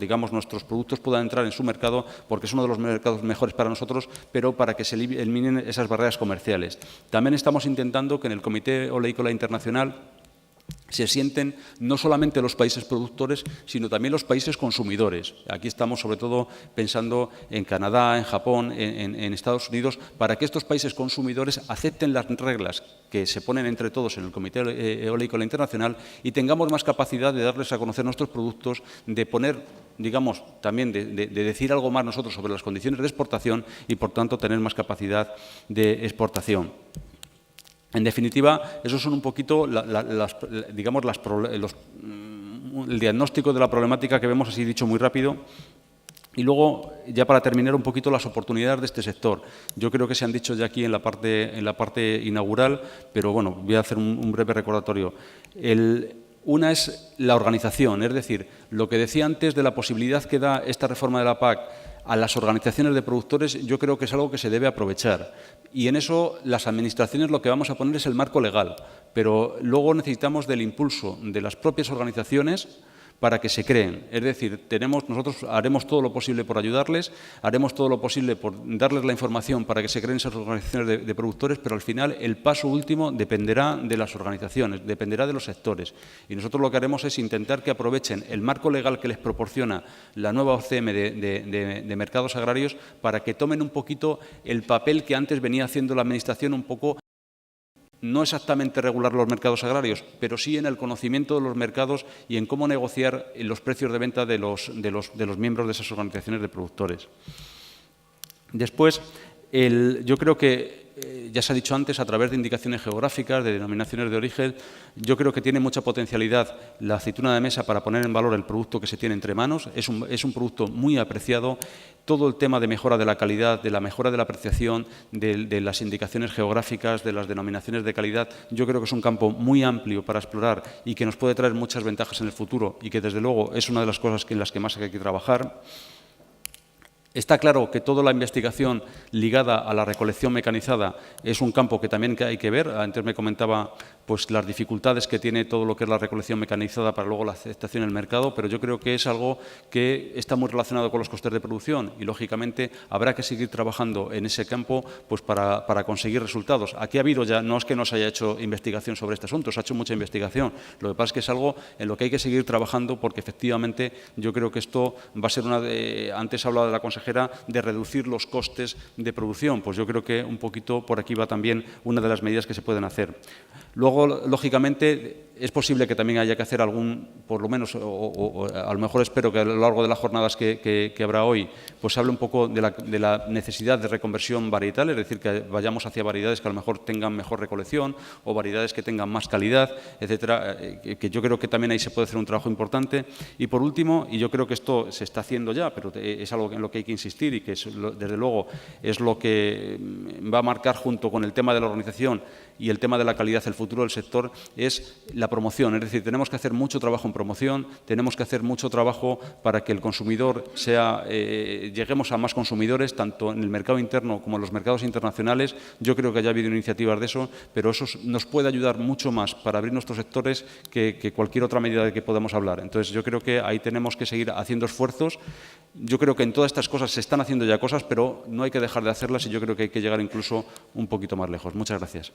productos puedan entrar en su mercado, porque es uno de los mercados mejores para nosotros, pero para que se eliminen esas barreras comerciales. También estamos intentando que en el Comité Oleícola Internacional se sienten no solamente los países productores, sino también los países consumidores. Aquí estamos sobre todo pensando en Canadá, en Japón, en Estados Unidos, para que estos países consumidores acepten las reglas que se ponen entre todos en el Comité Oleícola Internacional y tengamos más capacidad de darles a conocer nuestros productos, de poner, digamos, también de decir algo más nosotros sobre las condiciones de exportación y, por tanto, tener más capacidad de exportación. En definitiva, esos son un poquito el diagnóstico de la problemática que vemos, así dicho muy rápido. Y luego, ya para terminar un poquito, las oportunidades de este sector. Yo creo que se han dicho ya aquí en la parte inaugural, pero bueno, voy a hacer un breve recordatorio. Una es la organización, es decir, lo que decía antes de la posibilidad que da esta reforma de la PAC a las organizaciones de productores, yo creo que es algo que se debe aprovechar. Y en eso las administraciones lo que vamos a poner es el marco legal, pero luego necesitamos del impulso de las propias organizaciones para que se creen. Es decir, nosotros haremos todo lo posible por ayudarles, haremos todo lo posible por darles la información para que se creen esas organizaciones de productores, pero al final el paso último dependerá de las organizaciones, dependerá de los sectores. Y nosotros lo que haremos es intentar que aprovechen el marco legal que les proporciona la nueva OCM de mercados agrarios para que tomen un poquito el papel que antes venía haciendo la Administración, un poco no exactamente regular los mercados agrarios, pero sí en el conocimiento de los mercados y en cómo negociar los precios de venta de los miembros de esas organizaciones de productores. Después, yo creo que, ya se ha dicho antes, a través de indicaciones geográficas, de denominaciones de origen, yo creo que tiene mucha potencialidad la aceituna de mesa para poner en valor el producto que se tiene entre manos. Es un producto muy apreciado. Todo el tema de mejora de la calidad, de la mejora de la apreciación, de las indicaciones geográficas, de las denominaciones de calidad, yo creo que es un campo muy amplio para explorar y que nos puede traer muchas ventajas en el futuro y que, desde luego, es una de las cosas en las que más hay que trabajar. Está claro que toda la investigación ligada a la recolección mecanizada es un campo que también hay que ver. Antes me comentaba pues, las dificultades que tiene todo lo que es la recolección mecanizada para luego la aceptación en el mercado, pero yo creo que es algo que está muy relacionado con los costes de producción y, lógicamente, habrá que seguir trabajando en ese campo pues, para conseguir resultados. Aquí ha habido ya, no es que no se haya hecho investigación sobre este asunto, se ha hecho mucha investigación. Lo que pasa es que es algo en lo que hay que seguir trabajando porque, efectivamente, yo creo que esto va a ser antes hablaba de la consejera, de reducir los costes de producción. Pues yo creo que un poquito por aquí va también una de las medidas que se pueden hacer. Luego, lógicamente, es posible que también haya que hacer por lo menos, o a lo mejor espero que a lo largo de las jornadas que habrá hoy, pues se hable un poco de la necesidad de reconversión varietal, es decir, que vayamos hacia variedades que a lo mejor tengan mejor recolección o variedades que tengan más calidad, etcétera, que yo creo que también ahí se puede hacer un trabajo importante. Y por último, y yo creo que esto se está haciendo ya, pero es algo en lo que hay que insistir y que desde luego es lo que va a marcar, junto con el tema de la organización y el tema de la calidad, el futuro del sector, es la promoción. Es decir, tenemos que hacer mucho trabajo en promoción, tenemos que hacer mucho trabajo para que el consumidor lleguemos a más consumidores, tanto en el mercado interno como en los mercados internacionales. Yo creo que ya ha habido iniciativas de eso, pero eso nos puede ayudar mucho más para abrir nuestros sectores que cualquier otra medida de que podamos hablar. Entonces, yo creo que ahí tenemos que seguir haciendo esfuerzos. Yo creo que en todas estas cosas se están haciendo ya cosas, pero no hay que dejar de hacerlas y yo creo que hay que llegar incluso un poquito más lejos. Muchas gracias.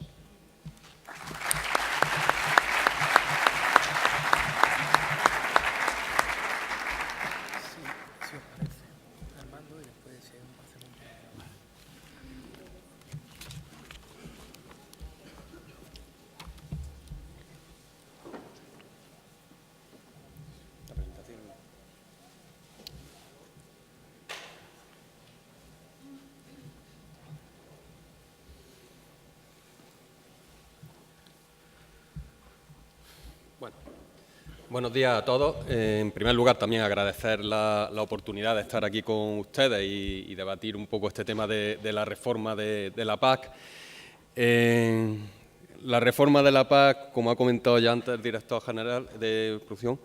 Bueno, buenos días a todos. En primer lugar, también agradecer la oportunidad de estar aquí con ustedes y debatir un poco este tema de la reforma de la PAC. La reforma de la PAC, como ha comentado ya antes el director general de producción,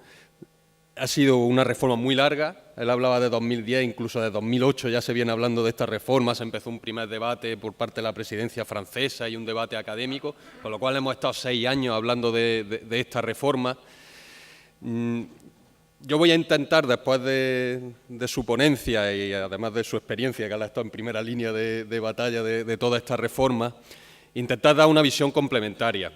ha sido una reforma muy larga. Él hablaba de 2010, incluso de 2008 ya se viene hablando de esta reforma. Se empezó un primer debate por parte de la presidencia francesa y un debate académico, con lo cual hemos estado 6 años hablando de esta reforma. Yo voy a intentar, después de su ponencia y además de su experiencia, que él ha estado en primera línea de batalla de toda esta reforma, intentar dar una visión complementaria.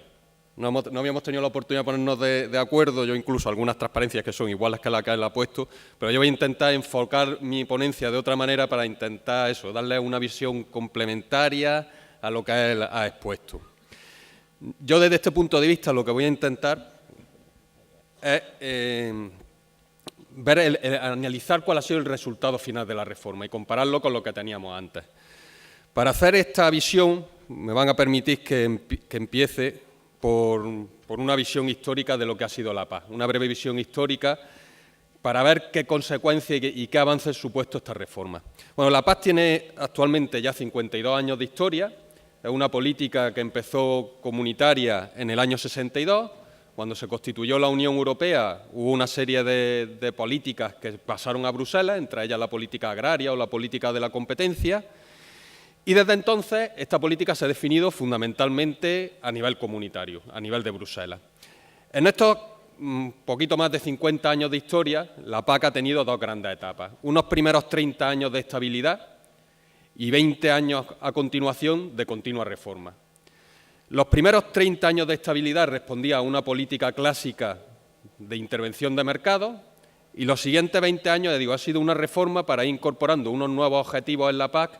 No habíamos tenido la oportunidad de ponernos de acuerdo, yo incluso algunas transparencias que son iguales que la que él ha puesto, pero yo voy a intentar enfocar mi ponencia de otra manera para intentar eso, darle una visión complementaria a lo que él ha expuesto. Yo, desde este punto de vista, lo que voy a intentar es analizar cuál ha sido el resultado final de la reforma y compararlo con lo que teníamos antes. Para hacer esta visión, me van a permitir que empiece por una visión histórica de lo que ha sido la PAC, una breve visión histórica para ver qué consecuencias y qué avances supuesto esta reforma. Bueno, la PAC tiene actualmente ya 52 años de historia. Es una política que empezó comunitaria en el año 62. Cuando se constituyó la Unión Europea hubo una serie de políticas que pasaron a Bruselas, entre ellas la política agraria o la política de la competencia. Y desde entonces esta política se ha definido fundamentalmente a nivel comunitario, a nivel de Bruselas. En estos poquito más de 50 años de historia, la PAC ha tenido dos grandes etapas. Unos primeros 30 años de estabilidad y 20 años a continuación de continua reforma. Los primeros 30 años de estabilidad respondía a una política clásica de intervención de mercado y los siguientes 20 años, ha sido una reforma para ir incorporando unos nuevos objetivos en la PAC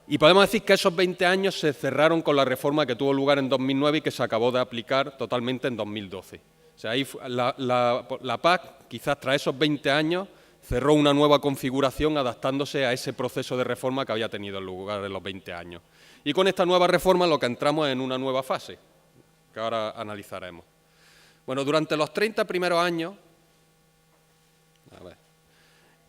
y podemos decir que esos 20 años se cerraron con la reforma que tuvo lugar en 2009 y que se acabó de aplicar totalmente en 2012. O sea, ahí la PAC, quizás tras esos 20 años, cerró una nueva configuración adaptándose a ese proceso de reforma que había tenido lugar en los 20 años. Y con esta nueva reforma lo que entramos es en una nueva fase, que ahora analizaremos. Bueno, durante los 30 primeros años,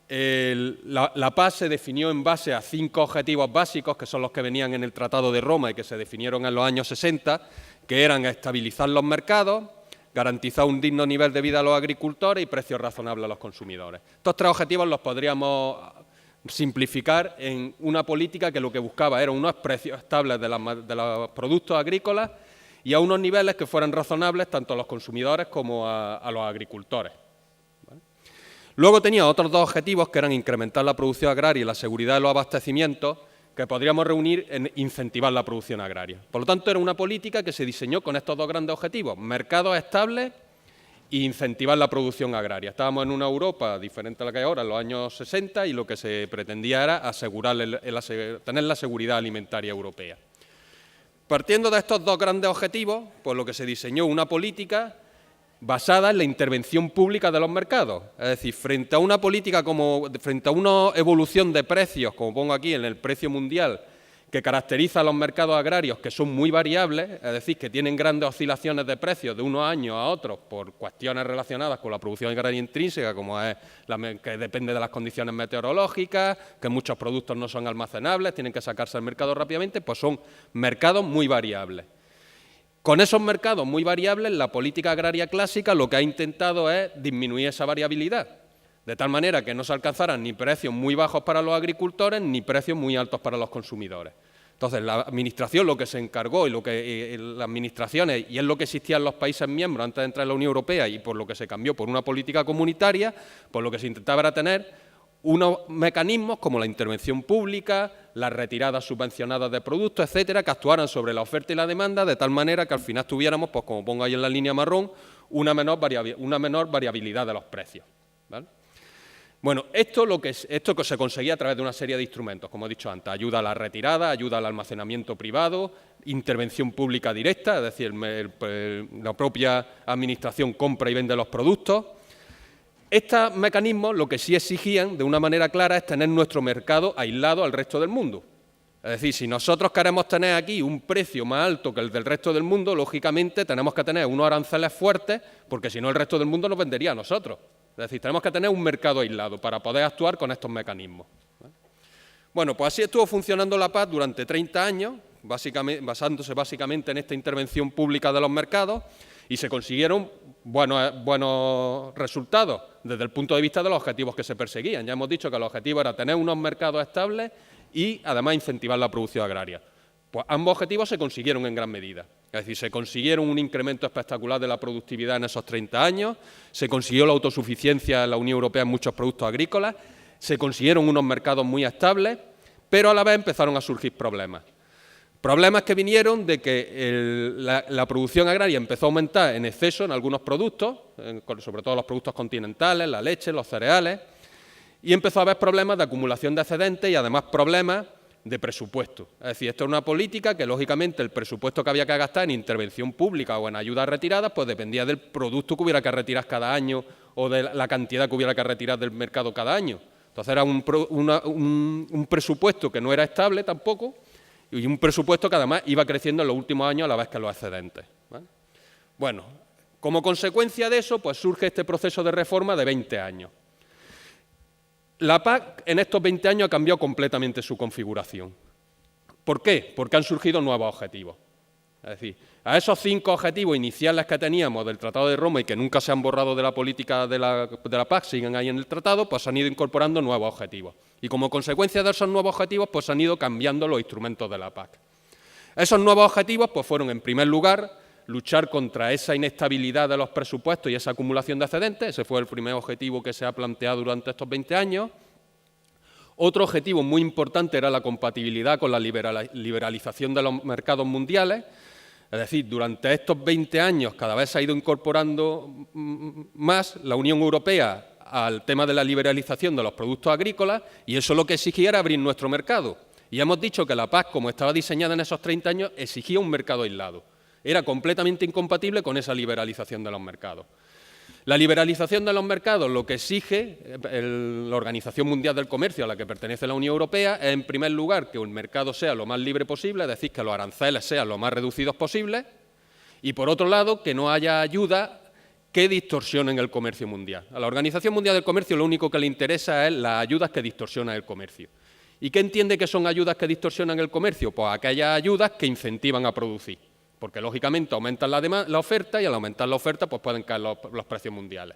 la PAC se definió en base a 5 objetivos básicos, que son los que venían en el Tratado de Roma y que se definieron en los años 60, que eran estabilizar los mercados, garantizar un digno nivel de vida a los agricultores y precios razonables a los consumidores. Estos 3 objetivos los podríamos simplificar en una política que lo que buscaba eran unos precios estables de los productos agrícolas y a unos niveles que fueran razonables tanto a los consumidores como a los agricultores. ¿Vale? Luego tenía otros 2 objetivos que eran incrementar la producción agraria y la seguridad de los abastecimientos, que podríamos reunir en incentivar la producción agraria. Por lo tanto, era una política que se diseñó con estos 2 grandes objetivos, mercados estables e incentivar la producción agraria. Estábamos en una Europa diferente a la que hay ahora, en los años 60, y lo que se pretendía era asegurar tener la seguridad alimentaria europea. Partiendo de estos 2 grandes objetivos, pues lo que se diseñó una política basada en la intervención pública de los mercados. Es decir, frente a una política frente a una evolución de precios, como pongo aquí en el precio mundial, que caracteriza a los mercados agrarios, que son muy variables, es decir, que tienen grandes oscilaciones de precios de unos años a otros por cuestiones relacionadas con la producción agraria intrínseca, como es que depende de las condiciones meteorológicas, que muchos productos no son almacenables, tienen que sacarse al mercado rápidamente, pues son mercados muy variables. Con esos mercados muy variables, la política agraria clásica lo que ha intentado es disminuir esa variabilidad, de tal manera que no se alcanzaran ni precios muy bajos para los agricultores ni precios muy altos para los consumidores. Entonces, la Administración lo que se encargó y lo que las administraciones, y es lo que existía en los países miembros antes de entrar en la Unión Europea y por lo que se cambió por una política comunitaria, pues lo que se intentaba era tener unos mecanismos como la intervención pública, las retiradas subvencionadas de productos, etcétera, que actuaran sobre la oferta y la demanda de tal manera que al final tuviéramos, pues como pongo ahí en la línea marrón, una menor variabilidad de los precios. ¿Vale? Bueno, esto que se conseguía a través de una serie de instrumentos, como he dicho antes, ayuda a la retirada, ayuda al almacenamiento privado, intervención pública directa, es decir, la propia administración compra y vende los productos. Estos mecanismos lo que sí exigían de una manera clara es tener nuestro mercado aislado al resto del mundo. Es decir, si nosotros queremos tener aquí un precio más alto que el del resto del mundo, lógicamente tenemos que tener unos aranceles fuertes, porque si no el resto del mundo nos vendería a nosotros. Es decir, tenemos que tener un mercado aislado para poder actuar con estos mecanismos. Bueno, pues así estuvo funcionando la PAC durante 30 años, basándose básicamente en esta intervención pública de los mercados, y se consiguieron buenos resultados desde el punto de vista de los objetivos que se perseguían. Ya hemos dicho que el objetivo era tener unos mercados estables y, además, incentivar la producción agraria. Pues ambos objetivos se consiguieron en gran medida. Es decir, se consiguieron un incremento espectacular de la productividad en esos 30 años, se consiguió la autosuficiencia en la Unión Europea en muchos productos agrícolas, se consiguieron unos mercados muy estables, pero a la vez empezaron a surgir problemas. Problemas que vinieron de que la producción agraria empezó a aumentar en exceso en algunos productos, sobre todo los productos continentales, la leche, los cereales, y empezó a haber problemas de acumulación de excedentes y además problemas de presupuesto. Es decir, esto es una política que, lógicamente, el presupuesto que había que gastar en intervención pública o en ayudas retiradas, pues dependía del producto que hubiera que retirar cada año o de la cantidad que hubiera que retirar del mercado cada año. Entonces era un presupuesto que no era estable tampoco y un presupuesto que además iba creciendo en los últimos años a la vez que los excedentes. ¿Vale? Bueno, como consecuencia de eso, pues surge este proceso de reforma de 20 años. La PAC en estos 20 años ha cambiado completamente su configuración. ¿Por qué? Porque han surgido nuevos objetivos. Es decir, a esos 5 objetivos iniciales que teníamos del Tratado de Roma y que nunca se han borrado de la política de la PAC, siguen ahí en el tratado, pues han ido incorporando nuevos objetivos. Y como consecuencia de esos nuevos objetivos, pues han ido cambiando los instrumentos de la PAC. Esos nuevos objetivos pues fueron, en primer lugar, luchar contra esa inestabilidad de los presupuestos y esa acumulación de excedentes. Ese fue el primer objetivo que se ha planteado durante estos 20 años. Otro objetivo muy importante era la compatibilidad con la liberalización de los mercados mundiales. Es decir, durante estos 20 años cada vez se ha ido incorporando más la Unión Europea al tema de la liberalización de los productos agrícolas y eso lo que exigía era abrir nuestro mercado. Y hemos dicho que la PAC, como estaba diseñada en esos 30 años, exigía un mercado aislado. Era completamente incompatible con esa liberalización de los mercados. La liberalización de los mercados lo que exige la Organización Mundial del Comercio, a la que pertenece la Unión Europea, es en primer lugar que el mercado sea lo más libre posible, es decir, que los aranceles sean lo más reducidos posibles, y por otro lado, que no haya ayudas que distorsionen el comercio mundial. A la Organización Mundial del Comercio lo único que le interesa es las ayudas que distorsionan el comercio. ¿Y qué entiende que son ayudas que distorsionan el comercio? Pues aquellas ayudas que incentivan a producir. Porque, lógicamente, aumentan la oferta y al aumentar la oferta pues pueden caer los precios mundiales.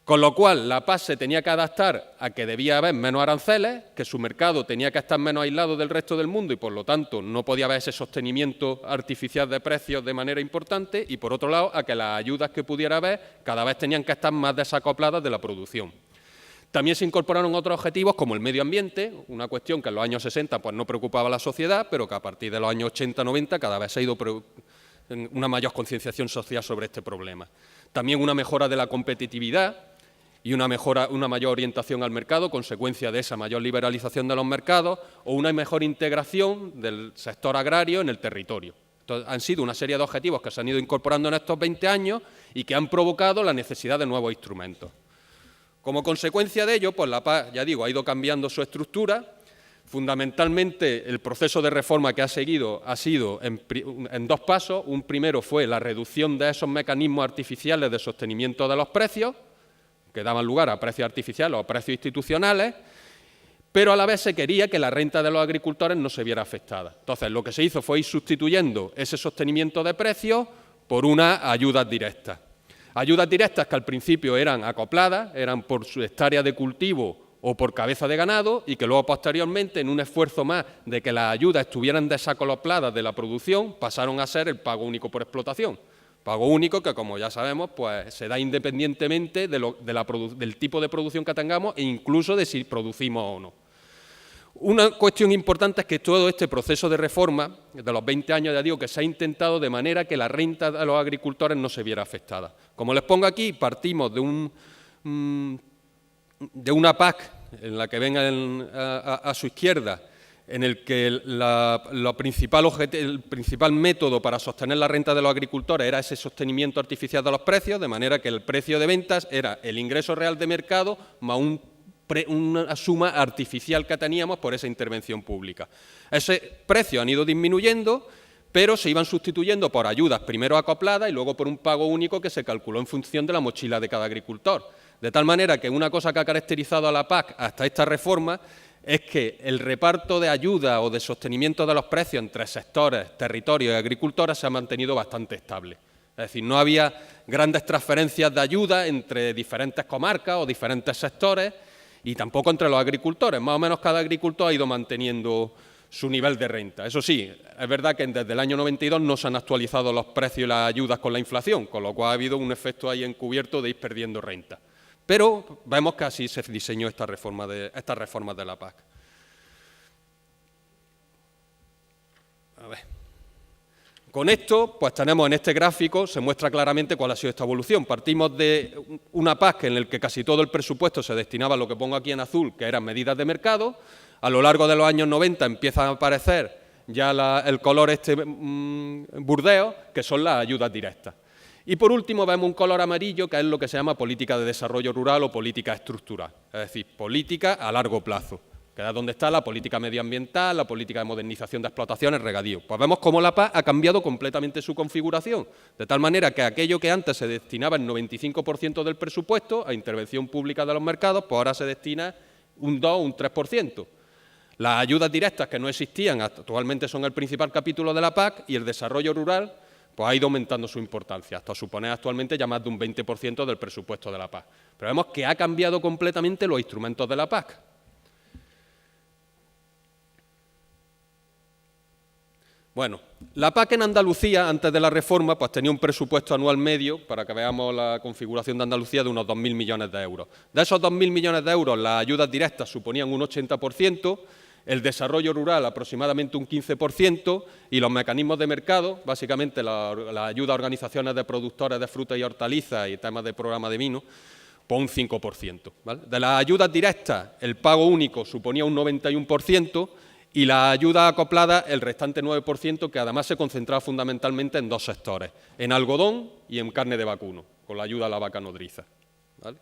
Con lo cual, la PAC se tenía que adaptar a que debía haber menos aranceles, que su mercado tenía que estar menos aislado del resto del mundo y, por lo tanto, no podía haber ese sostenimiento artificial de precios de manera importante y, por otro lado, a que las ayudas que pudiera haber cada vez tenían que estar más desacopladas de la producción. También se incorporaron otros objetivos como el medio ambiente, una cuestión que en los años 60 pues, no preocupaba a la sociedad, pero que a partir de los años 80-90 cada vez ha ido una mayor concienciación social sobre este problema. También una mejora de la competitividad y una mayor orientación al mercado, consecuencia de esa mayor liberalización de los mercados, o una mejor integración del sector agrario en el territorio. Entonces, han sido una serie de objetivos que se han ido incorporando en estos 20 años y que han provocado la necesidad de nuevos instrumentos. Como consecuencia de ello, pues la PAC, ya digo, ha ido cambiando su estructura. Fundamentalmente, el proceso de reforma que ha seguido ha sido en 2 pasos. Un primero fue la reducción de esos mecanismos artificiales de sostenimiento de los precios, que daban lugar a precios artificiales o a precios institucionales, pero a la vez se quería que la renta de los agricultores no se viera afectada. Entonces, lo que se hizo fue ir sustituyendo ese sostenimiento de precios por unas ayudas directas. Ayudas directas que al principio eran acopladas, eran por su hectárea de cultivo o por cabeza de ganado y que luego posteriormente, en un esfuerzo más de que las ayudas estuvieran desacopladas de la producción, pasaron a ser el pago único por explotación. Pago único que, como ya sabemos, pues se da independientemente del tipo de producción que tengamos e incluso de si producimos o no. Una cuestión importante es que todo este proceso de reforma, de los 20 años, ya digo, que se ha intentado de manera que la renta de los agricultores no se viera afectada. Como les pongo aquí, partimos de una PAC, en la que ven a su izquierda, en el que el principal método para sostener la renta de los agricultores era ese sostenimiento artificial de los precios, de manera que el precio de ventas era el ingreso real de mercado más una suma artificial que teníamos por esa intervención pública. Ese precio han ido disminuyendo, pero se iban sustituyendo por ayudas primero acopladas y luego por un pago único que se calculó en función de la mochila de cada agricultor. De tal manera que una cosa que ha caracterizado a la PAC hasta esta reforma es que el reparto de ayuda o de sostenimiento de los precios entre sectores, territorios y agricultores se ha mantenido bastante estable. Es decir, no había grandes transferencias de ayuda entre diferentes comarcas o diferentes sectores y tampoco entre los agricultores. Más o menos cada agricultor ha ido manteniendo su nivel de renta. Eso sí, es verdad que desde el año 92 no se han actualizado los precios y las ayudas con la inflación, con lo cual ha habido un efecto ahí encubierto de ir perdiendo renta. Pero vemos que así se diseñó estas reformas de la PAC. A ver. Con esto, pues tenemos en este gráfico, se muestra claramente cuál ha sido esta evolución. Partimos de una PAC en la que casi todo el presupuesto se destinaba a lo que pongo aquí en azul, que eran medidas de mercado. A lo largo de los años 90 empieza a aparecer ya el color burdeo, que son las ayudas directas. Y por último vemos un color amarillo, que es lo que se llama política de desarrollo rural o política estructural, es decir, política a largo plazo, que es donde está la política medioambiental, la política de modernización de explotaciones, regadío. Pues vemos cómo la PAC ha cambiado completamente su configuración, de tal manera que aquello que antes se destinaba el 95% del presupuesto a intervención pública de los mercados, pues ahora se destina un 2 o un 3%. Las ayudas directas que no existían actualmente son el principal capítulo de la PAC y el desarrollo rural pues ha ido aumentando su importancia, hasta suponer actualmente ya más de un 20% del presupuesto de la PAC. Pero vemos que ha cambiado completamente los instrumentos de la PAC. Bueno, la PAC en Andalucía, antes de la reforma, pues tenía un presupuesto anual medio, para que veamos la configuración de Andalucía, de unos 2.000 millones de euros. De esos 2.000 millones de euros, las ayudas directas suponían un 80%, el desarrollo rural aproximadamente un 15% y los mecanismos de mercado, básicamente la ayuda a organizaciones de productores de frutas y hortalizas y temas de programa de vino, pues un 5%. ¿Vale? De las ayudas directas, el pago único suponía un 91%, y la ayuda acoplada el restante 9%, que además se concentraba fundamentalmente en dos sectores, en algodón y en carne de vacuno, con la ayuda a la vaca nodriza. ¿Vale?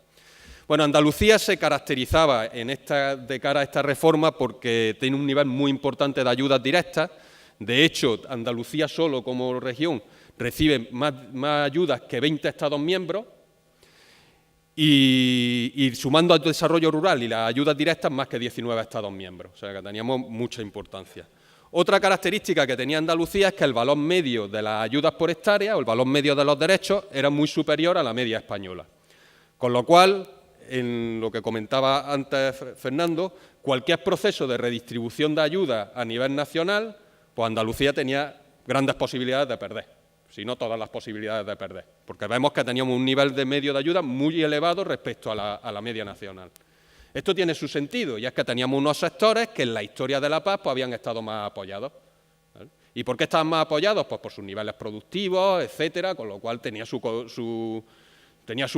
Bueno, Andalucía se caracterizaba de cara a esta reforma porque tiene un nivel muy importante de ayudas directas. De hecho, Andalucía solo como región recibe más ayudas que 20 Estados miembros, y sumando al desarrollo rural y las ayudas directas, más que 19 Estados miembros. O sea, que teníamos mucha importancia. Otra característica que tenía Andalucía es que el valor medio de las ayudas por hectárea o el valor medio de los derechos era muy superior a la media española. Con lo cual, en lo que comentaba antes Fernando, cualquier proceso de redistribución de ayudas a nivel nacional, pues Andalucía tenía grandes posibilidades de perder. Si no todas las posibilidades de perder, porque vemos que teníamos un nivel de medio de ayuda muy elevado respecto a la media nacional. Esto tiene su sentido, y es que teníamos unos sectores que en la historia de la PAC pues, habían estado más apoyados. ¿Vale? ¿Y por qué estaban más apoyados? Pues por sus niveles productivos, etcétera, con lo cual tenía su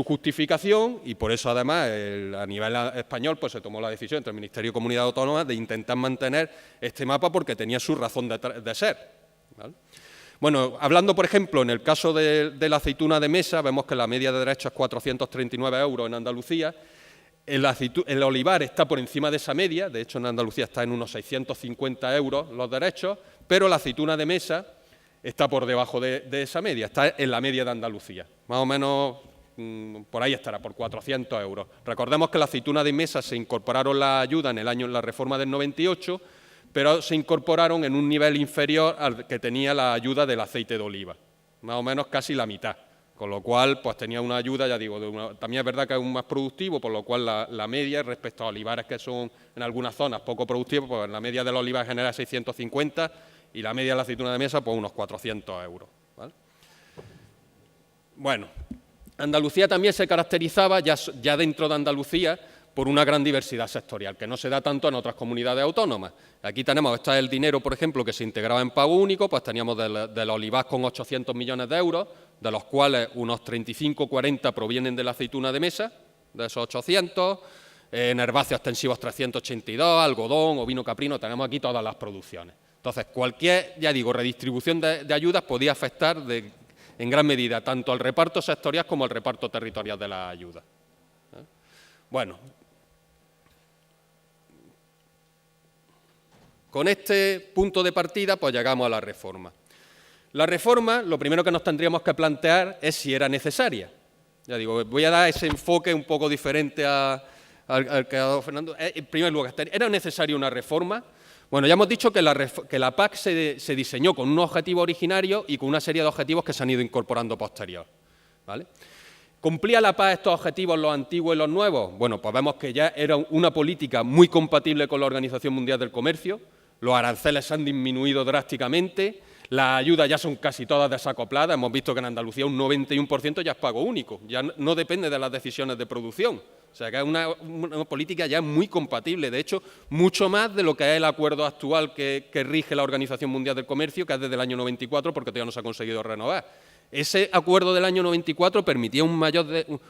justificación, y por eso además a nivel español pues, se tomó la decisión entre el Ministerio y Comunidad Autónoma de intentar mantener este mapa porque tenía su razón de ser. ¿Vale? Bueno, hablando, por ejemplo, en el caso de la aceituna de mesa, vemos que la media de derechos es 439 euros en Andalucía. El olivar está por encima de esa media, de hecho en Andalucía está en unos 650 euros los derechos, pero la aceituna de mesa está por debajo de esa media, está en la media de Andalucía, más o menos por ahí estará, por 400 euros. Recordemos que la aceituna de mesa se incorporaron la ayuda en la reforma del 98, pero se incorporaron en un nivel inferior al que tenía la ayuda del aceite de oliva, más o menos casi la mitad, con lo cual pues tenía una ayuda, ya digo, también es verdad que es aún más productivo, por lo cual la media respecto a olivares que son en algunas zonas poco productivos, pues la media del olivar genera 650 y la media de la aceituna de mesa pues unos 400 euros. ¿Vale? Bueno, Andalucía también se caracterizaba ya dentro de Andalucía por una gran diversidad sectorial, que no se da tanto en otras comunidades autónomas. Aquí tenemos, este es el dinero, por ejemplo, que se integraba en pago único, pues teníamos del olivar con 800 millones de euros, de los cuales unos 35-40 provienen de la aceituna de mesa, de esos 800, en herbáceos extensivos 382, algodón, ovino caprino, tenemos aquí todas las producciones. Entonces, cualquier, ya digo, redistribución de ayudas podía afectar en gran medida tanto al reparto sectorial como al reparto territorial de las ayudas. Bueno, con este punto de partida, pues llegamos a la reforma. La reforma, lo primero que nos tendríamos que plantear es si era necesaria. Ya digo, voy a dar ese enfoque un poco diferente al que ha dado Fernando. En primer lugar, ¿era necesaria una reforma? Bueno, ya hemos dicho que la PAC se diseñó con un objetivo originario y con una serie de objetivos que se han ido incorporando posterior. ¿Vale? ¿Cumplía la PAC estos objetivos los antiguos y los nuevos? Bueno, pues vemos que ya era una política muy compatible con la Organización Mundial del Comercio, los aranceles han disminuido drásticamente, las ayudas ya son casi todas desacopladas, hemos visto que en Andalucía un 91% ya es pago único, ya no depende de las decisiones de producción, o sea que es una política ya muy compatible, de hecho, mucho más de lo que es el acuerdo actual que rige la Organización Mundial del Comercio, que es desde el año 94, porque todavía no se ha conseguido renovar. Ese acuerdo del año 94 permitía un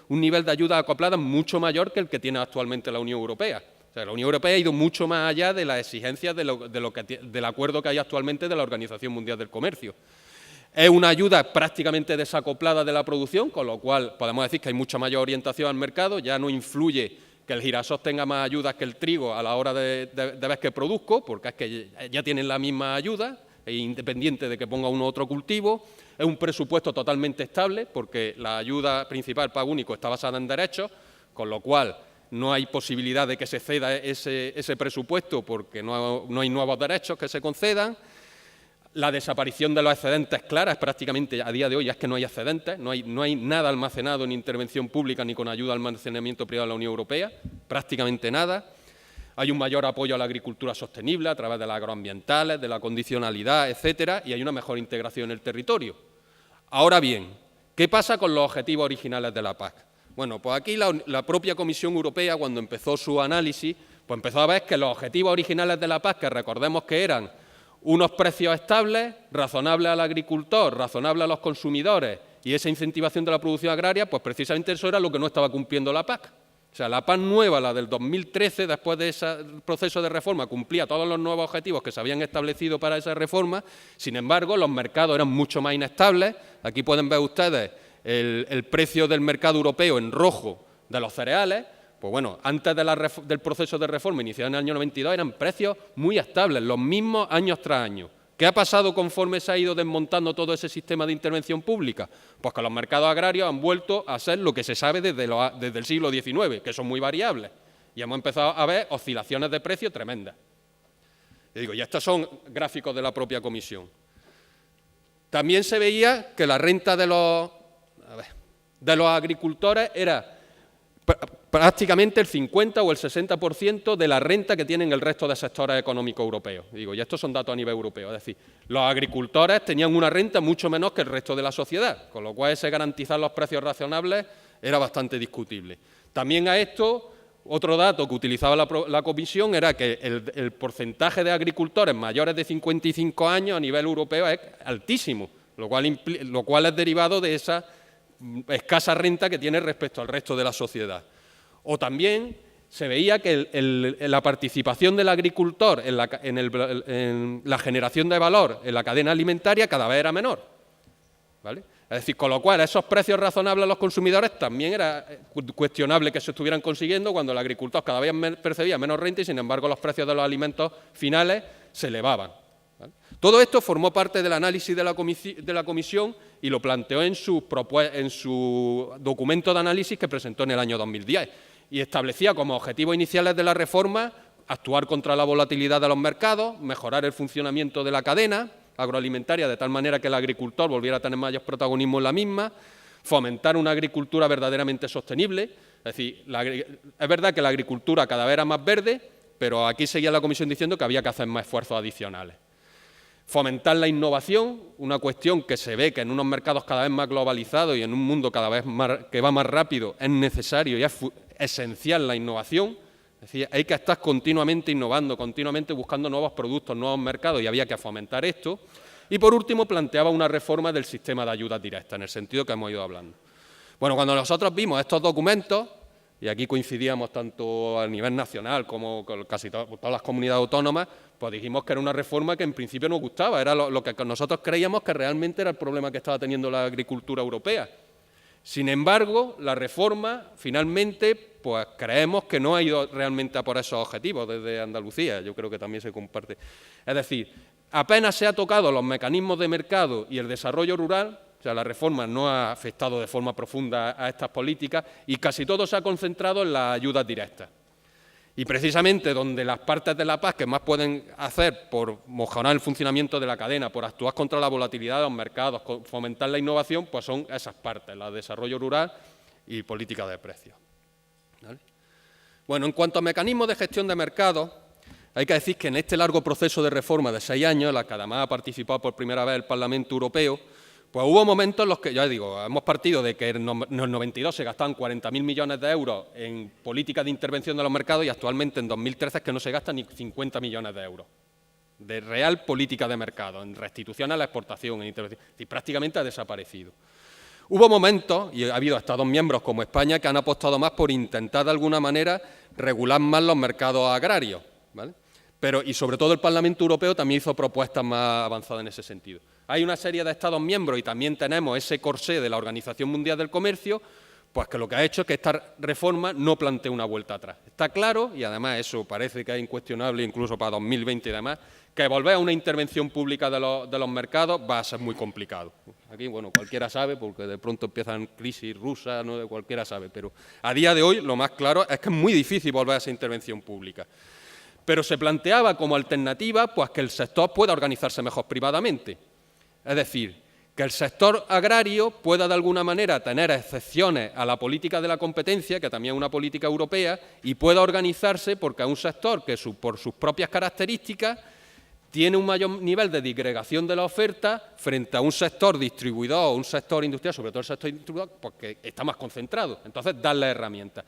nivel de ayuda acoplada mucho mayor que el que tiene actualmente la Unión Europea. O sea, la Unión Europea ha ido mucho más allá de las exigencias del acuerdo que hay actualmente de la Organización Mundial del Comercio. Es una ayuda prácticamente desacoplada de la producción, con lo cual podemos decir que hay mucha mayor orientación al mercado, ya no influye que el girasol tenga más ayudas que el trigo a la hora de ver que produzco, porque es que ya tienen la misma ayuda, independiente de que ponga uno u otro cultivo. Es un presupuesto totalmente estable, porque la ayuda principal, pago único, está basada en derechos, con lo cual no hay posibilidad de que se ceda ese presupuesto porque no hay nuevos derechos que se concedan. La desaparición de los excedentes claras, prácticamente a día de hoy ya es que no hay excedentes, no hay nada almacenado en intervención pública ni con ayuda al almacenamiento privado de la Unión Europea, prácticamente nada. Hay un mayor apoyo a la agricultura sostenible a través de las agroambientales, de la condicionalidad, etcétera, y hay una mejor integración en el territorio. Ahora bien, ¿qué pasa con los objetivos originales de la PAC? Bueno, pues aquí la propia Comisión Europea, cuando empezó su análisis, pues empezó a ver que los objetivos originales de la PAC, que recordemos que eran unos precios estables, razonables al agricultor, razonables a los consumidores y esa incentivación de la producción agraria, pues precisamente eso era lo que no estaba cumpliendo la PAC. O sea, la PAC nueva, la del 2013, después de ese proceso de reforma, cumplía todos los nuevos objetivos que se habían establecido para esa reforma. Sin embargo, los mercados eran mucho más inestables. Aquí pueden ver ustedes el precio del mercado europeo en rojo de los cereales. Pues bueno, antes del proceso de reforma iniciado en el año 92 eran precios muy estables, los mismos años tras año. ¿Qué ha pasado conforme se ha ido desmontando todo ese sistema de intervención pública? Pues que los mercados agrarios han vuelto a ser lo que se sabe desde el siglo XIX, que son muy variables. Y hemos empezado a ver oscilaciones de precio tremendas. Y estos son gráficos de la propia Comisión. También se veía que la renta de los agricultores era prácticamente el 50 o el 60% de la renta que tienen el resto de sectores económicos europeos. Y estos son datos a nivel europeo. Es decir, los agricultores tenían una renta mucho menor que el resto de la sociedad, con lo cual ese garantizar los precios razonables era bastante discutible. También a esto, otro dato que utilizaba la Comisión era que el porcentaje de agricultores mayores de 55 años a nivel europeo es altísimo, lo cual es derivado de esa escasa renta que tiene respecto al resto de la sociedad. O también se veía que la participación del agricultor en la generación de valor en la cadena alimentaria cada vez era menor, ¿vale? Es decir, con lo cual esos precios razonables a los consumidores también era cuestionable que se estuvieran consiguiendo cuando el agricultor cada vez percibía menos renta y, sin embargo, los precios de los alimentos finales se elevaban, ¿vale? Todo esto formó parte del análisis de la Comisión y lo planteó en su documento de análisis que presentó en el año 2010 y establecía como objetivos iniciales de la reforma actuar contra la volatilidad de los mercados, mejorar el funcionamiento de la cadena agroalimentaria de tal manera que el agricultor volviera a tener mayor protagonismo en la misma, fomentar una agricultura verdaderamente sostenible. Es decir, es verdad que la agricultura cada vez era más verde, pero aquí seguía la Comisión diciendo que había que hacer más esfuerzos adicionales. Fomentar la innovación, una cuestión que se ve que en unos mercados cada vez más globalizados y en un mundo cada vez más que va más rápido es necesario y es esencial la innovación. Es decir, hay que estar continuamente innovando, continuamente buscando nuevos productos, nuevos mercados y había que fomentar esto. Y por último planteaba una reforma del sistema de ayudas directas, en el sentido que hemos ido hablando. Bueno, cuando nosotros vimos estos documentos, y aquí coincidíamos tanto a nivel nacional como con casi todas las comunidades autónomas, pues dijimos que era una reforma que en principio nos gustaba, era lo que nosotros creíamos que realmente era el problema que estaba teniendo la agricultura europea. Sin embargo, la reforma finalmente, pues creemos que no ha ido realmente a por esos objetivos desde Andalucía, yo creo que también se comparte. Es decir, apenas se ha tocado los mecanismos de mercado y el desarrollo rural. O sea, la reforma no ha afectado de forma profunda a estas políticas y casi todo se ha concentrado en las ayudas directas. Y precisamente donde las partes de la PAC que más pueden hacer por mejorar el funcionamiento de la cadena, por actuar contra la volatilidad de los mercados, fomentar la innovación, pues son esas partes, la de desarrollo rural y política de precios, ¿vale? Bueno, en cuanto a mecanismos de gestión de mercados, hay que decir que en este largo proceso de reforma de 6 años, en la que además ha participado por primera vez el Parlamento Europeo, pues hubo momentos en los que, ya digo, hemos partido de que en el 92 se gastaban 40.000 millones de euros en política de intervención de los mercados y actualmente en 2013 es que no se gastan ni 50 millones de euros de real política de mercado, en restitución a la exportación, en intervención, y prácticamente ha desaparecido. Hubo momentos, y ha habido Estados miembros como España, que han apostado más por intentar de alguna manera regular más los mercados agrarios, ¿vale? Y sobre todo el Parlamento Europeo también hizo propuestas más avanzadas en ese sentido. Hay una serie de Estados miembros y también tenemos ese corsé de la Organización Mundial del Comercio, Pues que lo que ha hecho es que esta reforma no plantee una vuelta atrás. Está claro, y además eso parece que es incuestionable incluso para 2020 y demás, que volver a una intervención pública de los mercados va a ser muy complicado. Aquí, bueno, cualquiera sabe, porque de pronto empiezan crisis rusas, ¿no? Cualquiera sabe, pero a día de hoy lo más claro es que es muy difícil volver a esa intervención pública. Pero se planteaba como alternativa pues, que el sector pueda organizarse mejor privadamente. Es decir, que el sector agrario pueda de alguna manera tener excepciones a la política de la competencia, que también es una política europea, y pueda organizarse porque es un sector que por sus propias características tiene un mayor nivel de disgregación de la oferta frente a un sector distribuidor o un sector industrial, sobre todo el sector distribuidor, porque está más concentrado. Entonces, darle herramientas.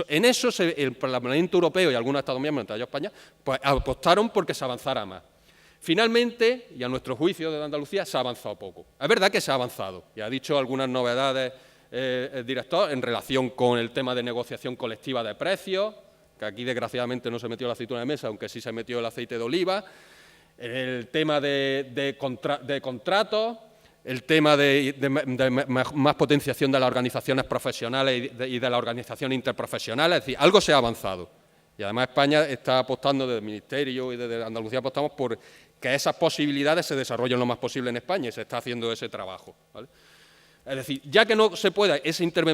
En eso el Parlamento Europeo y algunos Estados miembros, entre ellos España, pues apostaron porque se avanzara más. Finalmente, y a nuestro juicio de Andalucía, se ha avanzado poco. Es verdad que se ha avanzado, y ha dicho algunas novedades el director en relación con el tema de negociación colectiva de precios, que aquí desgraciadamente no se metió la aceituna de mesa, aunque sí se metió el aceite de oliva, el tema de contratos, el tema de más potenciación de las organizaciones profesionales y de las organizaciones interprofesionales, es decir, algo se ha avanzado. Y además España está apostando, desde el Ministerio y desde Andalucía apostamos por que esas posibilidades se desarrollen lo más posible en España y se está haciendo ese trabajo, ¿vale? Es decir, ya que no se pueda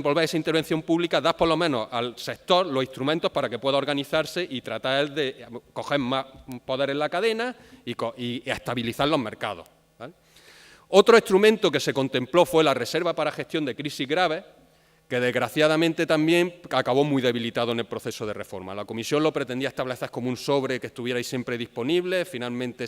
volver a esa intervención pública, da por lo menos al sector los instrumentos para que pueda organizarse y tratar de coger más poder en la cadena y estabilizar los mercados, ¿vale? Otro instrumento que se contempló fue la reserva para gestión de crisis graves, que desgraciadamente también acabó muy debilitado en el proceso de reforma. La Comisión lo pretendía establecer como un sobre que estuviera ahí siempre disponible, finalmente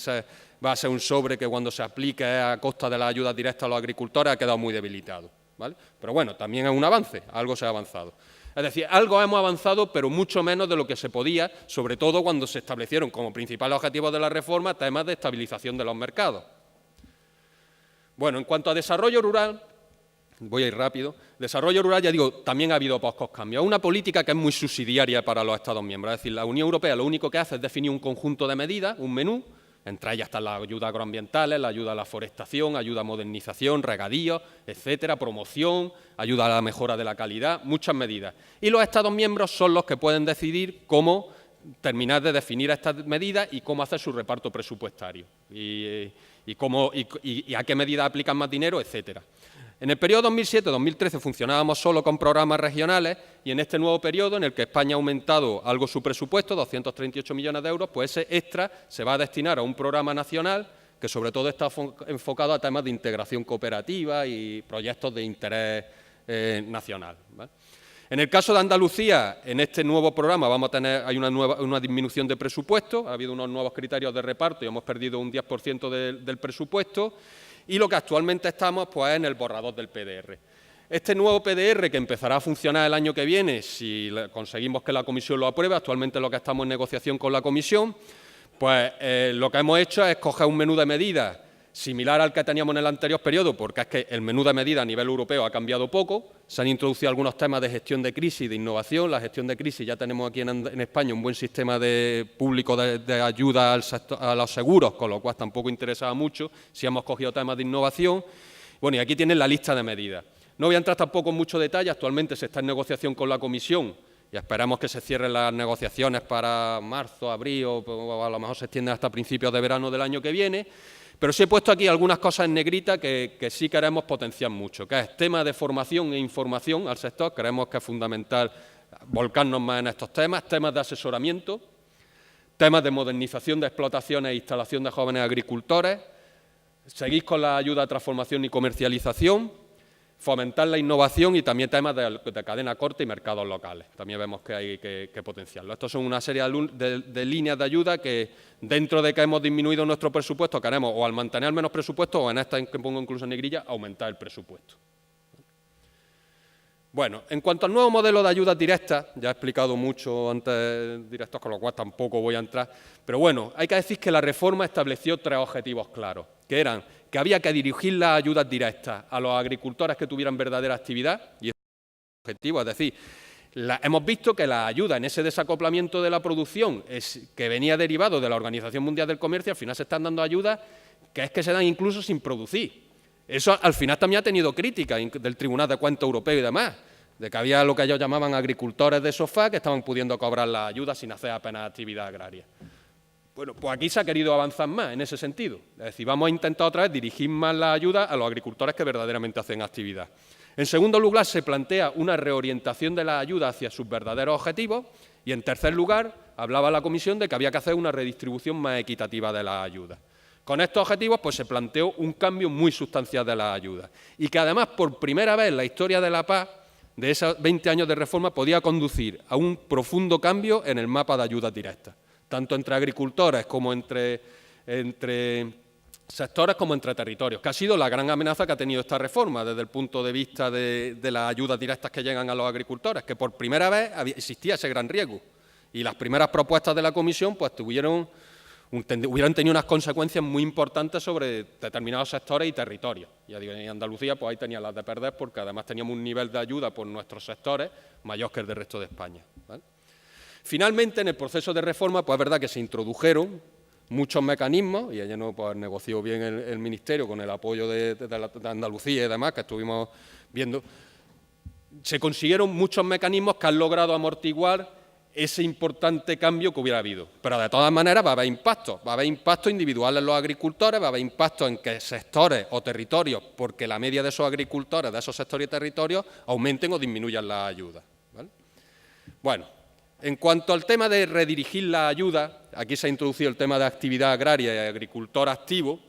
va a ser un sobre que cuando se aplique a costa de las ayudas directas a los agricultores ha quedado muy debilitado, ¿vale? Pero bueno, también es un avance, algo se ha avanzado. Es decir, algo hemos avanzado, pero mucho menos de lo que se podía, sobre todo cuando se establecieron como principales objetivos de la reforma temas de estabilización de los mercados. Bueno, en cuanto a desarrollo rural, voy a ir rápido. Desarrollo rural, ya digo, también ha habido pocos cambios. Es una política que es muy subsidiaria para los Estados miembros. Es decir, la Unión Europea lo único que hace es definir un conjunto de medidas, un menú, entre ellas están las ayudas agroambientales, la ayuda a la forestación, ayuda a modernización, regadíos, etcétera, promoción, ayuda a la mejora de la calidad, muchas medidas. Y los Estados miembros son los que pueden decidir cómo terminar de definir estas medidas y cómo hacer su reparto presupuestario y a qué medidas aplican más dinero, etcétera. En el periodo 2007-2013 funcionábamos solo con programas regionales y en este nuevo periodo, en el que España ha aumentado algo su presupuesto, 238 millones de euros, pues ese extra se va a destinar a un programa nacional que sobre todo está enfocado a temas de integración cooperativa y proyectos de interés nacional, ¿vale? En el caso de Andalucía, en este nuevo programa hay una disminución de presupuesto, ha habido unos nuevos criterios de reparto y hemos perdido un 10% del presupuesto. Y lo que actualmente estamos pues, en el borrador del PDR. Este nuevo PDR, que empezará a funcionar el año que viene, si conseguimos que la Comisión lo apruebe, actualmente lo que estamos en negociación con la Comisión, pues lo que hemos hecho es coger un menú de medidas similar al que teníamos en el anterior periodo, porque es que el menú de medidas a nivel europeo ha cambiado poco, se han introducido algunos temas de gestión de crisis y de innovación. La gestión de crisis, ya tenemos aquí en España un buen sistema público de ayuda a los seguros, con lo cual tampoco interesaba mucho si hemos cogido temas de innovación. Bueno, y aquí tienen la lista de medidas. No voy a entrar tampoco en mucho detalle, actualmente se está en negociación con la Comisión y esperamos que se cierren las negociaciones para marzo, abril o a lo mejor se extienden hasta principios de verano del año que viene. Pero sí he puesto aquí algunas cosas en negrita que sí queremos potenciar mucho, que es tema de formación e información al sector. Creemos que es fundamental volcarnos más en estos temas de asesoramiento, temas de modernización de explotaciones e instalación de jóvenes agricultores, seguir con la ayuda a transformación y comercialización, fomentar la innovación y también temas de cadena corta y mercados locales. También vemos que hay que potenciarlo. Estos son una serie de líneas de ayuda que, dentro de que hemos disminuido nuestro presupuesto, queremos o al mantener menos presupuesto o en esta que pongo incluso en negrilla, aumentar el presupuesto. Bueno, en cuanto al nuevo modelo de ayudas directas, ya he explicado mucho antes directos, con lo cual tampoco voy a entrar, pero bueno, hay que decir que la reforma estableció 3 objetivos claros, que eran que había que dirigir las ayudas directas a los agricultores que tuvieran verdadera actividad, y ese es el objetivo, es decir, hemos visto que la ayuda en ese desacoplamiento de la producción que venía derivado de la Organización Mundial del Comercio, al final se están dando ayudas que es que se dan incluso sin producir. Eso al final también ha tenido crítica del Tribunal de Cuentas Europeo y demás. de que había lo que ellos llamaban agricultores de sofá que estaban pudiendo cobrar las ayudas sin hacer apenas actividad agraria. Bueno, pues aquí se ha querido avanzar más en ese sentido. Es decir, vamos a intentar otra vez dirigir más la ayuda a los agricultores que verdaderamente hacen actividad. En segundo lugar, se plantea una reorientación de la ayuda hacia sus verdaderos objetivos. Y en tercer lugar, hablaba la Comisión de que había que hacer una redistribución más equitativa de las ayudas. Con estos objetivos pues, se planteó un cambio muy sustancial de las ayudas. Y que además, por primera vez en la historia de la PAC, de esos 20 años de reforma, podía conducir a un profundo cambio en el mapa de ayudas directas, tanto entre agricultores como entre sectores como entre territorios, que ha sido la gran amenaza que ha tenido esta reforma desde el punto de vista de las ayudas directas que llegan a los agricultores, que por primera vez existía ese gran riesgo. Y las primeras propuestas de la Comisión pues, hubieran tenido unas consecuencias muy importantes sobre determinados sectores y territorios. Ya digo, en Andalucía pues, ahí tenían las de perder porque además teníamos un nivel de ayuda por nuestros sectores mayor que el del resto de España, ¿vale? Finalmente, en el proceso de reforma, pues es verdad que se introdujeron muchos mecanismos, y ayer no pues, negoció bien el Ministerio con el apoyo de Andalucía y demás, que estuvimos viendo, se consiguieron muchos mecanismos que han logrado amortiguar ese importante cambio que hubiera habido. Pero de todas maneras va a haber impactos individuales en los agricultores, va a haber impactos en que sectores o territorios, porque la media de esos agricultores, de esos sectores y territorios, aumenten o disminuyan las ayudas, ¿vale? Bueno, en cuanto al tema de redirigir la ayuda, aquí se ha introducido el tema de actividad agraria y agricultor activo.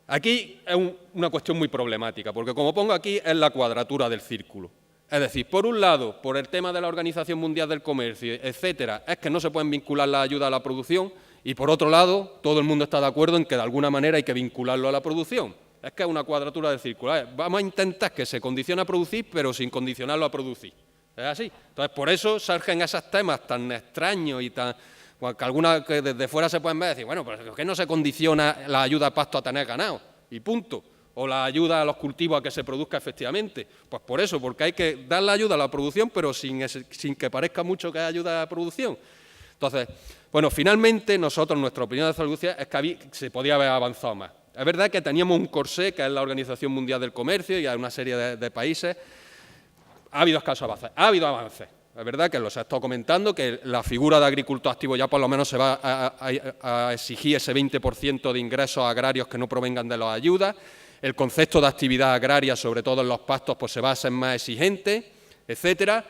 Aquí es una cuestión muy problemática, porque como pongo aquí es la cuadratura del círculo. Es decir, por un lado, por el tema de la Organización Mundial del Comercio, etcétera, es que no se pueden vincular las ayudas a la producción, y por otro lado, todo el mundo está de acuerdo en que de alguna manera hay que vincularlo a la producción. Es que es una cuadratura del círculo. Vamos a intentar que se condicione a producir, pero sin condicionarlo a producir. Es así. Entonces, por eso surgen esos temas tan extraños y tan... que algunas que desde fuera se pueden ver y decir, bueno, pero ¿por qué no se condiciona la ayuda a pasto a tener ganado? Y punto. O la ayuda a los cultivos a que se produzca efectivamente. Pues por eso, porque hay que dar la ayuda a la producción, pero sin que parezca mucho que hay ayuda a la producción. Entonces, bueno, finalmente nosotros, nuestra opinión de Andalucía es que se podía haber avanzado más. Es verdad que teníamos un corsé, que es la Organización Mundial del Comercio, y hay una serie de países. Ha habido escasos avances, ha habido avances. Es verdad que los he estado comentando, que la figura de agricultor activo ya por lo menos se va a exigir ese 20% de ingresos agrarios que no provengan de las ayudas. El concepto de actividad agraria, sobre todo en los pastos, pues se va a ser más exigente, etcétera.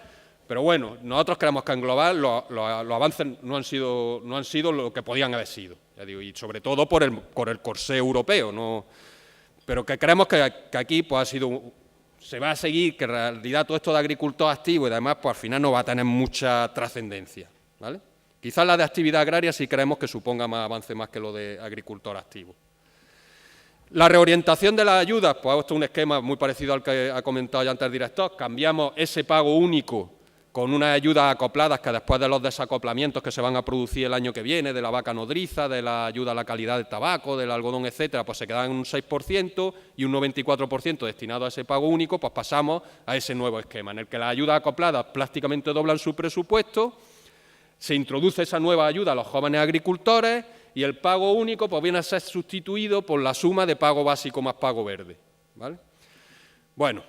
Pero bueno, nosotros creemos que en global los avances no han sido lo que podían haber sido, ya digo, y sobre todo por el corsé europeo, ¿no? Pero que creemos que aquí pues ha sido... se va a seguir, que en realidad todo esto de agricultor activo y demás, pues al final no va a tener mucha trascendencia, ¿vale? Quizás la de actividad agraria sí creemos que suponga más avance más que lo de agricultor activo. La reorientación de las ayudas, pues esto es un esquema muy parecido al que ha comentado ya antes el director. Cambiamos ese pago único con unas ayudas acopladas que después de los desacoplamientos que se van a producir el año que viene, de la vaca nodriza, de la ayuda a la calidad del tabaco, del algodón, etcétera, pues se quedan en un 6% y un 94% destinado a ese pago único, pues pasamos a ese nuevo esquema, en el que las ayudas acopladas prácticamente doblan su presupuesto, se introduce esa nueva ayuda a los jóvenes agricultores y el pago único pues viene a ser sustituido por la suma de pago básico más pago verde, ¿vale? Bueno,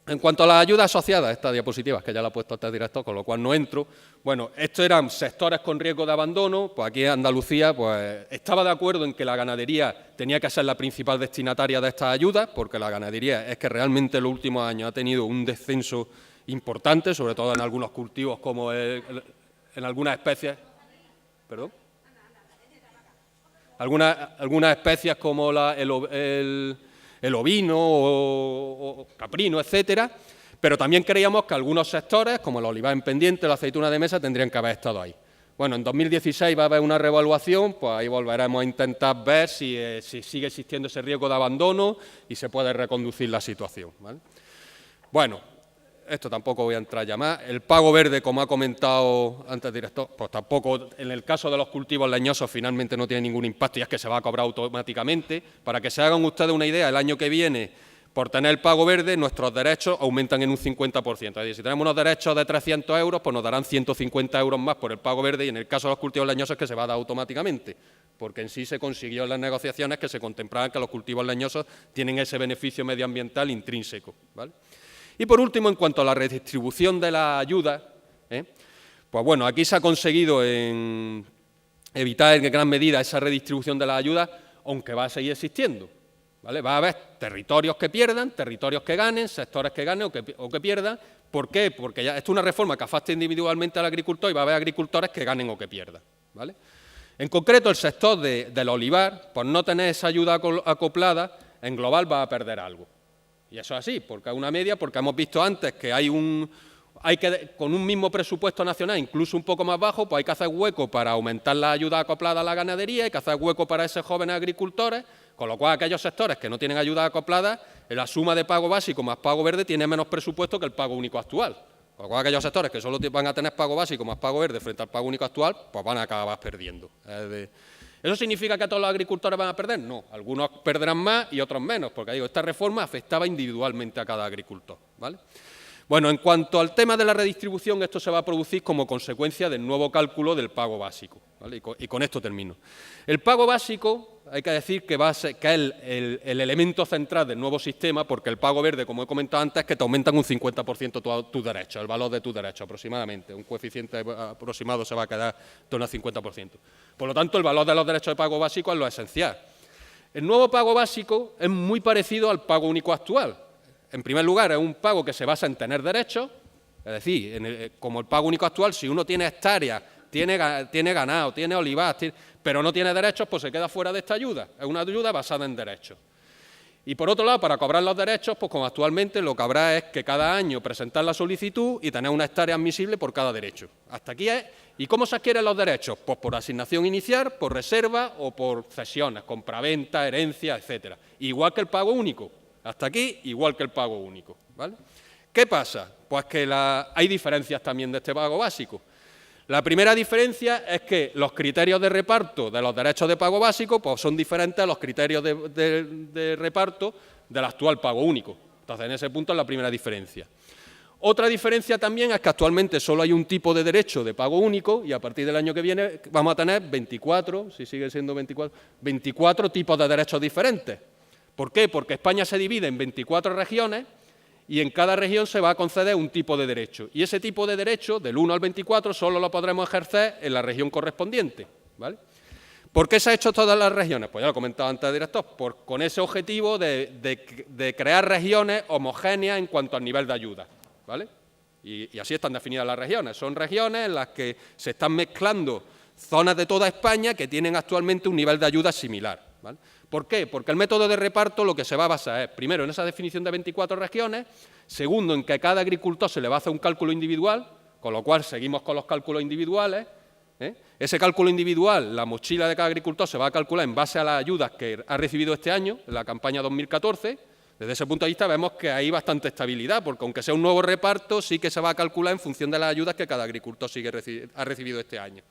en cuanto a las ayudas asociadas, esta diapositiva, que ya la ha puesto este director, con lo cual no entro, bueno, estos eran sectores con riesgo de abandono, pues aquí en Andalucía pues estaba de acuerdo en que la ganadería tenía que ser la principal destinataria de estas ayudas, porque la ganadería es que realmente en los últimos años ha tenido un descenso importante, sobre todo en algunos cultivos como en algunas especies, ¿perdón? Algunas especies como el ovino o caprino, etcétera, pero también creíamos que algunos sectores, como el olivar en pendiente, la aceituna de mesa, tendrían que haber estado ahí. Bueno, en 2016 va a haber una reevaluación, pues ahí volveremos a intentar ver si sigue existiendo ese riesgo de abandono y se puede reconducir la situación, ¿vale? Bueno, esto tampoco voy a entrar ya más. El pago verde, como ha comentado antes el director, pues tampoco, en el caso de los cultivos leñosos, finalmente no tiene ningún impacto y es que se va a cobrar automáticamente. Para que se hagan ustedes una idea, el año que viene, por tener el pago verde, nuestros derechos aumentan en un 50%. Es decir, si tenemos unos derechos de 300 euros, pues nos darán 150 euros más por el pago verde y en el caso de los cultivos leñosos es que se va a dar automáticamente, porque en sí se consiguió en las negociaciones que se contemplaban que los cultivos leñosos tienen ese beneficio medioambiental intrínseco, ¿vale? Y por último, en cuanto a la redistribución de la ayuda, pues bueno, aquí se ha conseguido evitar en gran medida esa redistribución de la ayuda, aunque va a seguir existiendo, ¿vale? Va a haber territorios que pierdan, territorios que ganen, sectores que ganen o que pierdan. ¿Por qué? Porque ya esto es una reforma que afecta individualmente al agricultor y va a haber agricultores que ganen o que pierdan, ¿vale? En concreto, el sector del olivar, por no tener esa ayuda acoplada, en global va a perder algo. Y eso es así, porque es una media, porque hemos visto antes que con un mismo presupuesto nacional, incluso un poco más bajo, pues hay que hacer hueco para aumentar la ayuda acoplada a la ganadería, hay que hacer hueco para esos jóvenes agricultores, con lo cual aquellos sectores que no tienen ayuda acoplada, en la suma de pago básico más pago verde tiene menos presupuesto que el pago único actual. Con lo cual aquellos sectores que solo van a tener pago básico más pago verde frente al pago único actual, pues van a acabar perdiendo. ¿Eso significa que todos los agricultores van a perder? No, algunos perderán más y otros menos, porque digo, esta reforma afectaba individualmente a cada agricultor, ¿vale? Bueno, en cuanto al tema de la redistribución, esto se va a producir como consecuencia del nuevo cálculo del pago básico, ¿vale? Y con esto termino. El pago básico, hay que decir que es el elemento central del nuevo sistema, porque el pago verde, como he comentado antes, es que te aumentan un 50% tus derechos, el valor de tus derechos aproximadamente. Un coeficiente aproximado se va a quedar en torno al 50%. Por lo tanto, el valor de los derechos de pago básico es lo esencial. El nuevo pago básico es muy parecido al pago único actual. En primer lugar, es un pago que se basa en tener derechos, es decir, como el pago único actual, si uno tiene hectáreas, tiene ganado, tiene olivar, pero no tiene derechos, pues se queda fuera de esta ayuda. Es una ayuda basada en derechos. Y por otro lado, para cobrar los derechos, pues como actualmente lo que habrá es que cada año presentar la solicitud y tener una hectárea admisible por cada derecho. Hasta aquí es. ¿Y cómo se adquieren los derechos? Pues por asignación inicial, por reserva o por cesiones, compraventa, herencia, etcétera. Igual que el pago único. Hasta aquí, igual que el pago único, ¿vale? ¿Qué pasa? Pues que hay diferencias también de este pago básico. La primera diferencia es que los criterios de reparto de los derechos de pago básico pues son diferentes a los criterios de reparto del actual pago único. Entonces, en ese punto es la primera diferencia. Otra diferencia también es que actualmente solo hay un tipo de derecho de pago único y a partir del año que viene vamos a tener 24, si sigue siendo 24 tipos de derechos diferentes. ¿Por qué? Porque España se divide en 24 regiones y en cada región se va a conceder un tipo de derecho. Y ese tipo de derecho, del 1 al 24, solo lo podremos ejercer en la región correspondiente, ¿vale? ¿Por qué se ha hecho todas las regiones? Pues ya lo he comentado antes, director, con ese objetivo de crear regiones homogéneas en cuanto al nivel de ayuda, ¿vale? Y así están definidas las regiones. Son regiones en las que se están mezclando zonas de toda España que tienen actualmente un nivel de ayuda similar, ¿vale? ¿Por qué? Porque el método de reparto lo que se va a basar es, primero, en esa definición de 24 regiones, segundo, en que a cada agricultor se le va a hacer un cálculo individual, con lo cual seguimos con los cálculos individuales. Ese cálculo individual, la mochila de cada agricultor se va a calcular en base a las ayudas que ha recibido este año, en la campaña 2014. Desde ese punto de vista vemos que hay bastante estabilidad, porque aunque sea un nuevo reparto, sí que se va a calcular en función de las ayudas que cada agricultor ha recibido este año.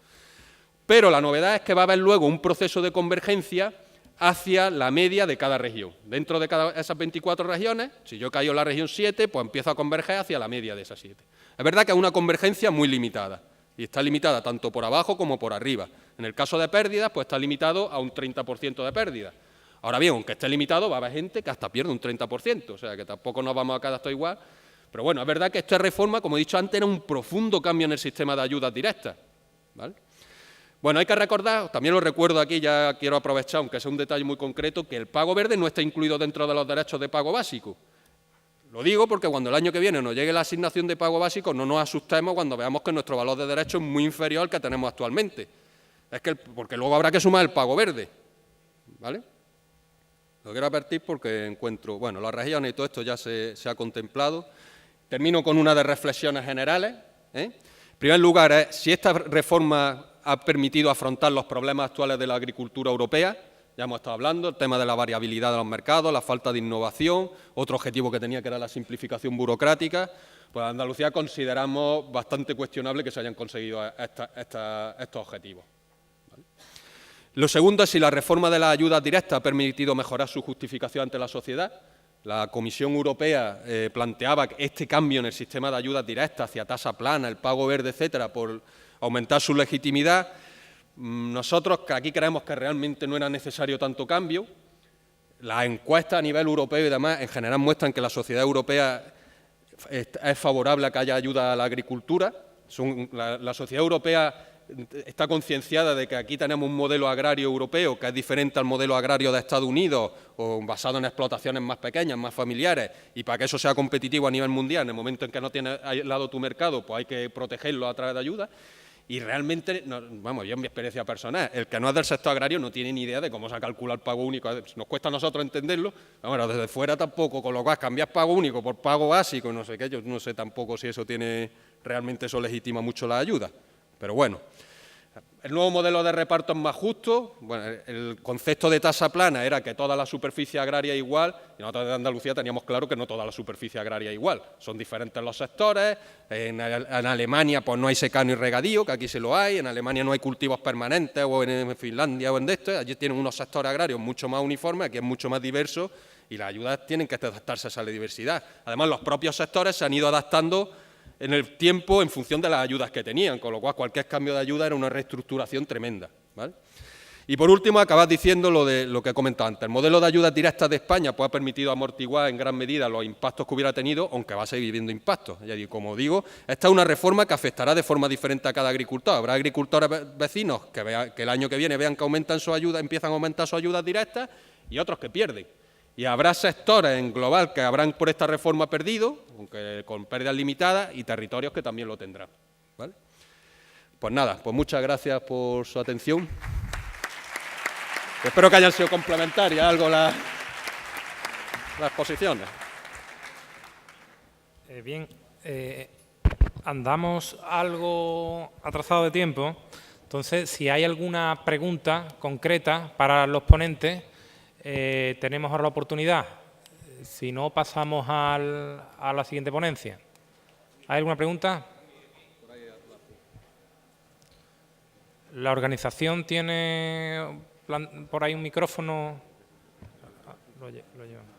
Pero la novedad es que va a haber luego un proceso de convergencia hacia la media de cada región. Dentro de esas 24 regiones, si yo caigo en la región 7, pues empiezo a converger hacia la media de esas 7. Es verdad que es una convergencia muy limitada, y está limitada tanto por abajo como por arriba. En el caso de pérdidas, pues está limitado a un 30% de pérdidas. Ahora bien, aunque esté limitado, va a haber gente que hasta pierde un 30%, o sea que tampoco nos vamos a quedar todos igual. Pero bueno, es verdad que esta reforma, como he dicho antes, era un profundo cambio en el sistema de ayudas directas, ¿vale? Bueno, hay que recordar, también lo recuerdo aquí, ya quiero aprovechar, aunque sea un detalle muy concreto, que el pago verde no está incluido dentro de los derechos de pago básico. Lo digo porque cuando el año que viene nos llegue la asignación de pago básico no nos asustemos cuando veamos que nuestro valor de derecho es muy inferior al que tenemos actualmente. Porque luego habrá que sumar el pago verde, ¿vale? Lo quiero advertir porque encuentro, bueno, las regiones y todo esto ya se ha contemplado. Termino con una de reflexiones generales. En primer lugar, si esta reforma ha permitido afrontar los problemas actuales de la agricultura europea, ya hemos estado hablando, el tema de la variabilidad de los mercados, la falta de innovación, otro objetivo que tenía que era la simplificación burocrática. Pues en Andalucía consideramos bastante cuestionable que se hayan conseguido estos objetivos, ¿vale? Lo segundo es si la reforma de las ayudas directas ha permitido mejorar su justificación ante la sociedad. La Comisión Europea planteaba este cambio en el sistema de ayudas directas hacia tasa plana, el pago verde, etcétera, por aumentar su legitimidad. Nosotros que aquí creemos que realmente no era necesario tanto cambio. Las encuestas a nivel europeo y demás en general muestran que la sociedad europea es favorable a que haya ayuda a la agricultura. La sociedad europea está concienciada de que aquí tenemos un modelo agrario europeo que es diferente al modelo agrario de Estados Unidos, o basado en explotaciones más pequeñas, más familiares, y para que eso sea competitivo a nivel mundial, en el momento en que no tiene aislado tu mercado, pues hay que protegerlo a través de ayuda. Y realmente, vamos, yo en mi experiencia personal, el que no es del sector agrario no tiene ni idea de cómo se calcula el pago único. Nos cuesta a nosotros entenderlo, bueno, desde fuera tampoco, con lo cual cambiar pago único por pago básico, no sé qué, yo no sé tampoco si eso tiene, realmente eso legitima mucho la ayuda. Pero bueno, el nuevo modelo de reparto es más justo. Bueno, el concepto de tasa plana era que toda la superficie agraria es igual, y nosotros de Andalucía teníamos claro que no toda la superficie agraria es igual. Son diferentes los sectores. En Alemania pues no hay secano y regadío, que aquí sí lo hay. En Alemania no hay cultivos permanentes, o en Finlandia o en esto. Allí tienen unos sectores agrarios mucho más uniformes, aquí es mucho más diverso, y las ayudas tienen que adaptarse a esa diversidad. Además, los propios sectores se han ido adaptando en el tiempo en función de las ayudas que tenían, con lo cual cualquier cambio de ayuda era una reestructuración tremenda, ¿vale? Y por último, acabas diciendo lo que he comentado antes. El modelo de ayudas directas de España pues, ha permitido amortiguar en gran medida los impactos que hubiera tenido, aunque va a seguir viviendo impactos. Y como digo, esta es una reforma que afectará de forma diferente a cada agricultor. Habrá agricultores vecinos que el año que viene vean que aumentan sus ayudas, empiezan a aumentar sus ayudas directas, y otros que pierden. Y habrá sectores en global que habrán por esta reforma perdido, aunque con pérdidas limitadas, y territorios que también lo tendrán, ¿vale? Pues nada, pues muchas gracias por su atención. Espero que hayan sido complementarias algo las exposiciones. Bien, andamos algo atrasado de tiempo, entonces si hay alguna pregunta concreta para los ponentes, tenemos ahora la oportunidad. Si no, pasamos a la siguiente ponencia. ¿Hay alguna pregunta? ¿La organización tiene por ahí un micrófono? Lo llevamos.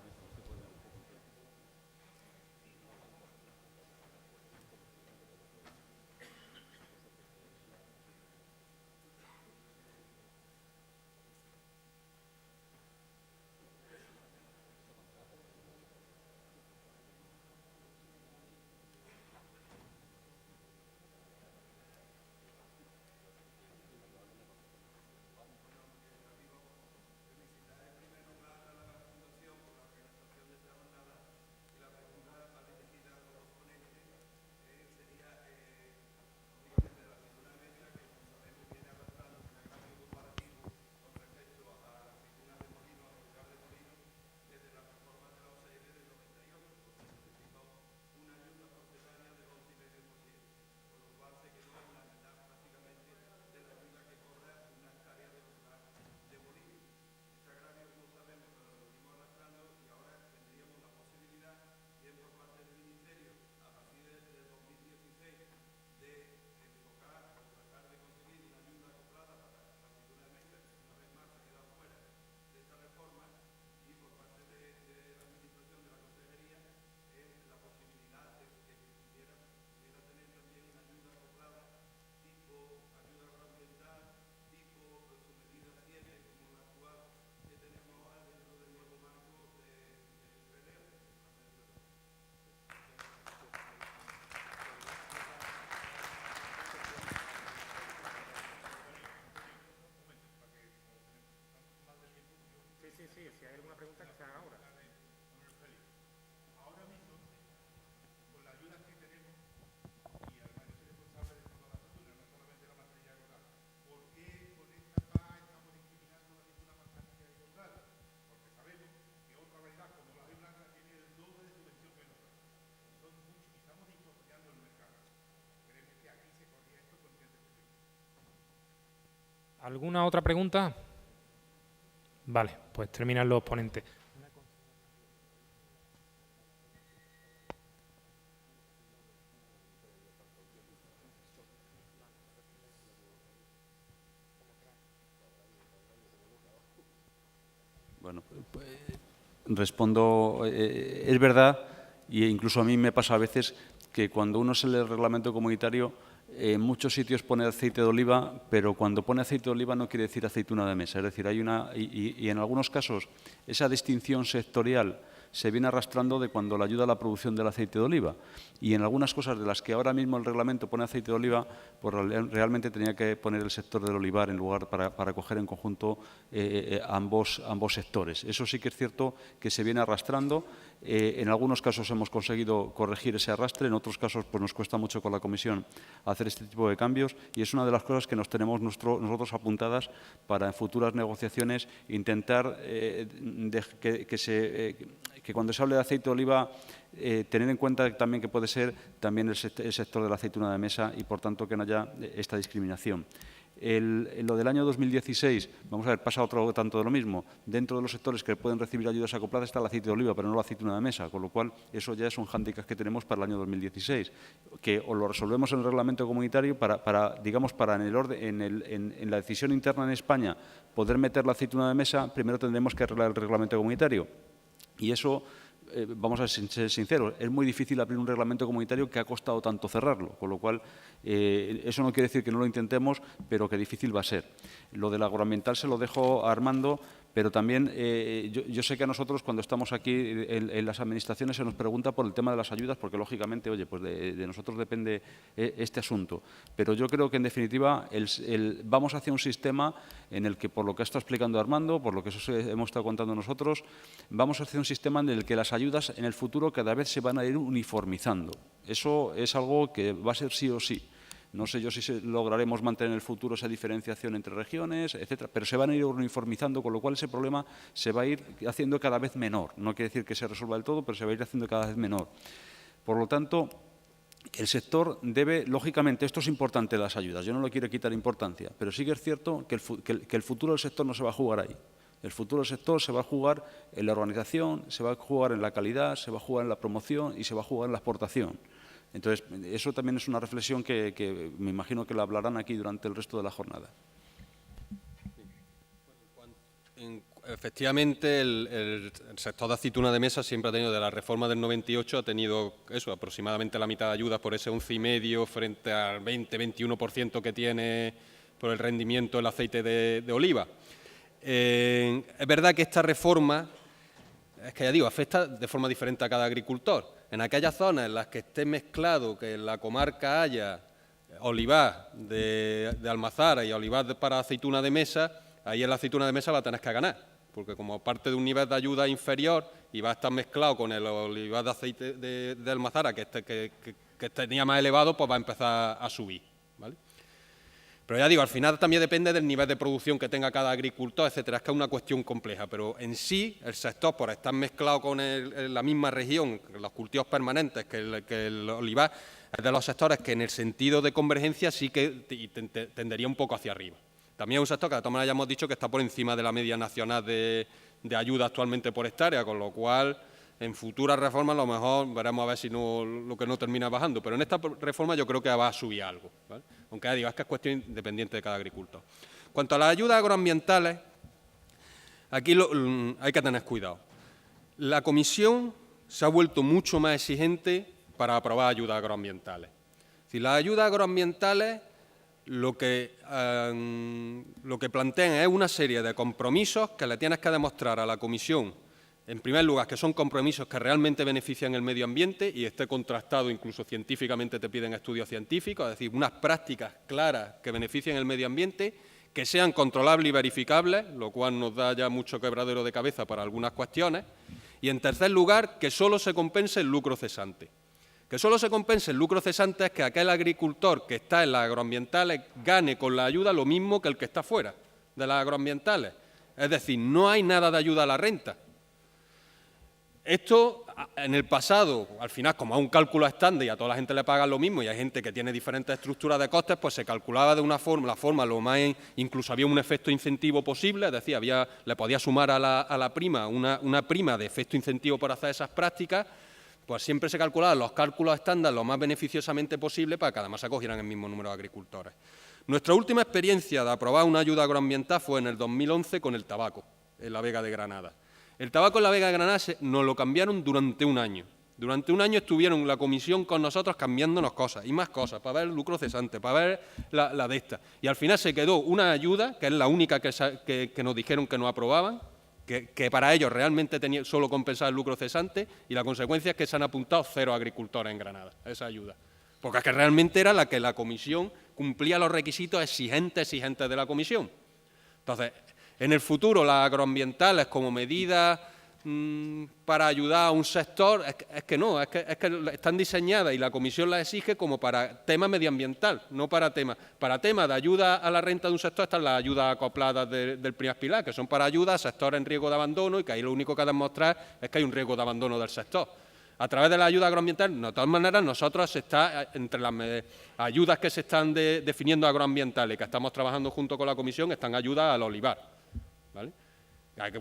Sí, si hay alguna pregunta que se haga ahora. Ahora mismo, con la ayuda que tenemos, y además yo soy responsable de toda la factura, no solamente la materia rural, ¿por qué con esta PAC estamos discriminando la aceituna fantástica y rural? Porque sabemos que otra variedad como la de blanca tiene el doble de subvención que nosotros. Y estamos distorsionando el mercado. Créeme que aquí se corrige esto conscientemente. ¿Alguna otra pregunta? Vale, pues terminan los ponentes. Bueno, pues, respondo, es verdad, e incluso a mí me pasa a veces que cuando uno se lee el reglamento comunitario, en muchos sitios pone aceite de oliva, pero cuando pone aceite de oliva no quiere decir aceituna de mesa. Es decir, hay una y en algunos casos esa distinción sectorial se viene arrastrando de cuando la ayuda a la producción del aceite de oliva. Y en algunas cosas de las que ahora mismo el reglamento pone aceite de oliva, pues realmente tenía que poner el sector del olivar en lugar para coger en conjunto ambos sectores. Eso sí que es cierto que se viene arrastrando. En algunos casos hemos conseguido corregir ese arrastre, en otros casos pues nos cuesta mucho con la Comisión hacer este tipo de cambios, y es una de las cosas que nos tenemos nosotros apuntadas para en futuras negociaciones intentar que cuando se hable de aceite de oliva tener en cuenta también que puede ser también el sector de la aceituna de mesa y por tanto que no haya esta discriminación. Lo del año 2016, vamos a ver, pasa otro tanto de lo mismo. Dentro de los sectores que pueden recibir ayudas acopladas está el aceite de oliva, pero no la aceituna de mesa, con lo cual eso ya es un hándicap que tenemos para el año 2016, que o lo resolvemos en el reglamento comunitario digamos, para en la decisión interna en España poder meter la aceituna de mesa, primero tendremos que arreglar el reglamento comunitario. Y eso, vamos a ser sinceros, es muy difícil abrir un reglamento comunitario que ha costado tanto cerrarlo, con lo cual eso no quiere decir que no lo intentemos, pero que difícil va a ser. Lo del agroambiental se lo dejo a Armando, pero también yo sé que a nosotros cuando estamos aquí en las administraciones se nos pregunta por el tema de las ayudas, porque lógicamente, oye, pues de nosotros depende este asunto. Pero yo creo que en definitiva vamos hacia un sistema en el que, por lo que está explicando Armando, por lo que hemos estado contando nosotros, vamos hacia un sistema en el que las ayudas en el futuro cada vez se van a ir uniformizando. Eso es algo que va a ser sí o sí. No sé yo si lograremos mantener en el futuro esa diferenciación entre regiones, etcétera, pero se van a ir uniformizando, con lo cual ese problema se va a ir haciendo cada vez menor. No quiere decir que se resuelva del todo, pero se va a ir haciendo cada vez menor. Por lo tanto, el sector debe, lógicamente, esto es importante las ayudas, yo no le quiero quitar importancia, pero sí que es cierto que el futuro del sector no se va a jugar ahí. El futuro del sector se va a jugar en la organización, se va a jugar en la calidad, se va a jugar en la promoción y se va a jugar en la exportación. Entonces, eso también es una reflexión que me imagino que la hablarán aquí durante el resto de la jornada. Efectivamente, el sector de aceituna de mesa siempre ha tenido, de la reforma del 98, ha tenido eso, aproximadamente la mitad de ayudas por ese 11,5% frente al 20-21% que tiene por el rendimiento del aceite de oliva. Es verdad que esta reforma, es que ya digo, afecta de forma diferente a cada agricultor. En aquellas zonas en las que esté mezclado, que en la comarca haya olivar de almazara y olivar para aceituna de mesa, ahí en la aceituna de mesa la tenés que ganar, porque como parte de un nivel de ayuda inferior y va a estar mezclado con el olivar de aceite de almazara que tenía más elevado, pues va a empezar a subir, ¿vale? Pero ya digo, al final también depende del nivel de producción que tenga cada agricultor, etcétera. Es que es una cuestión compleja, pero en sí el sector, por estar mezclado con la misma región, los cultivos permanentes, que el olivar, es de los sectores que en el sentido de convergencia sí que tendería un poco hacia arriba. También es un sector que de todas maneras ya hemos dicho que está por encima de la media nacional de ayuda actualmente por hectárea, con lo cual en futuras reformas a lo mejor veremos a ver si lo que no termina bajando, pero en esta reforma yo creo que va a subir algo, ¿vale? Aunque ya digo, es que es cuestión independiente de cada agricultor. En cuanto a las ayudas agroambientales, aquí hay que tener cuidado. La Comisión se ha vuelto mucho más exigente para aprobar ayudas agroambientales. Es decir, las ayudas agroambientales lo que plantean es una serie de compromisos que le tienes que demostrar a la Comisión. En primer lugar, que son compromisos que realmente benefician el medio ambiente y esté contrastado, incluso científicamente te piden estudios científicos, es decir, unas prácticas claras que beneficien el medio ambiente, que sean controlables y verificables, lo cual nos da ya mucho quebradero de cabeza para algunas cuestiones, y en tercer lugar, que solo se compense el lucro cesante. Que solo se compense el lucro cesante es que aquel agricultor que está en las agroambientales gane con la ayuda lo mismo que el que está fuera de las agroambientales. Es decir, no hay nada de ayuda a la renta. Esto, en el pasado, al final, como es un cálculo estándar y a toda la gente le pagan lo mismo y hay gente que tiene diferentes estructuras de costes, pues se calculaba de una forma, lo más, incluso había un efecto incentivo posible, es decir, le podía sumar a la prima una prima de efecto incentivo por hacer esas prácticas, pues siempre se calculaban los cálculos estándar lo más beneficiosamente posible para que además se acogieran el mismo número de agricultores. Nuestra última experiencia de aprobar una ayuda agroambiental fue en el 2011 con el tabaco, en la Vega de Granada. El tabaco en la Vega de Granada nos lo cambiaron durante un año. Durante un año estuvieron la comisión con nosotros cambiándonos cosas y más cosas, para ver el lucro cesante, para ver la de esta. Y al final se quedó una ayuda, que es la única que nos dijeron que no aprobaban, que para ellos realmente solo compensaba el lucro cesante, y la consecuencia es que se han apuntado 0 agricultores en Granada a esa ayuda. Porque es que realmente era la que la comisión cumplía los requisitos exigentes de la comisión. Entonces, en el futuro, las agroambientales como medida para ayudar a un sector, es que están diseñadas y la comisión las exige como para tema medioambiental, no para temas. Para temas de ayuda a la renta de un sector están las ayudas acopladas del primer pilar, que son para ayuda a sectores en riesgo de abandono, y que ahí lo único que ha de demostrar es que hay un riesgo de abandono del sector. A través de la ayuda agroambiental, de todas maneras, nosotros entre las ayudas que se están definiendo agroambientales, que estamos trabajando junto con la comisión, están ayudas al olivar, ¿vale?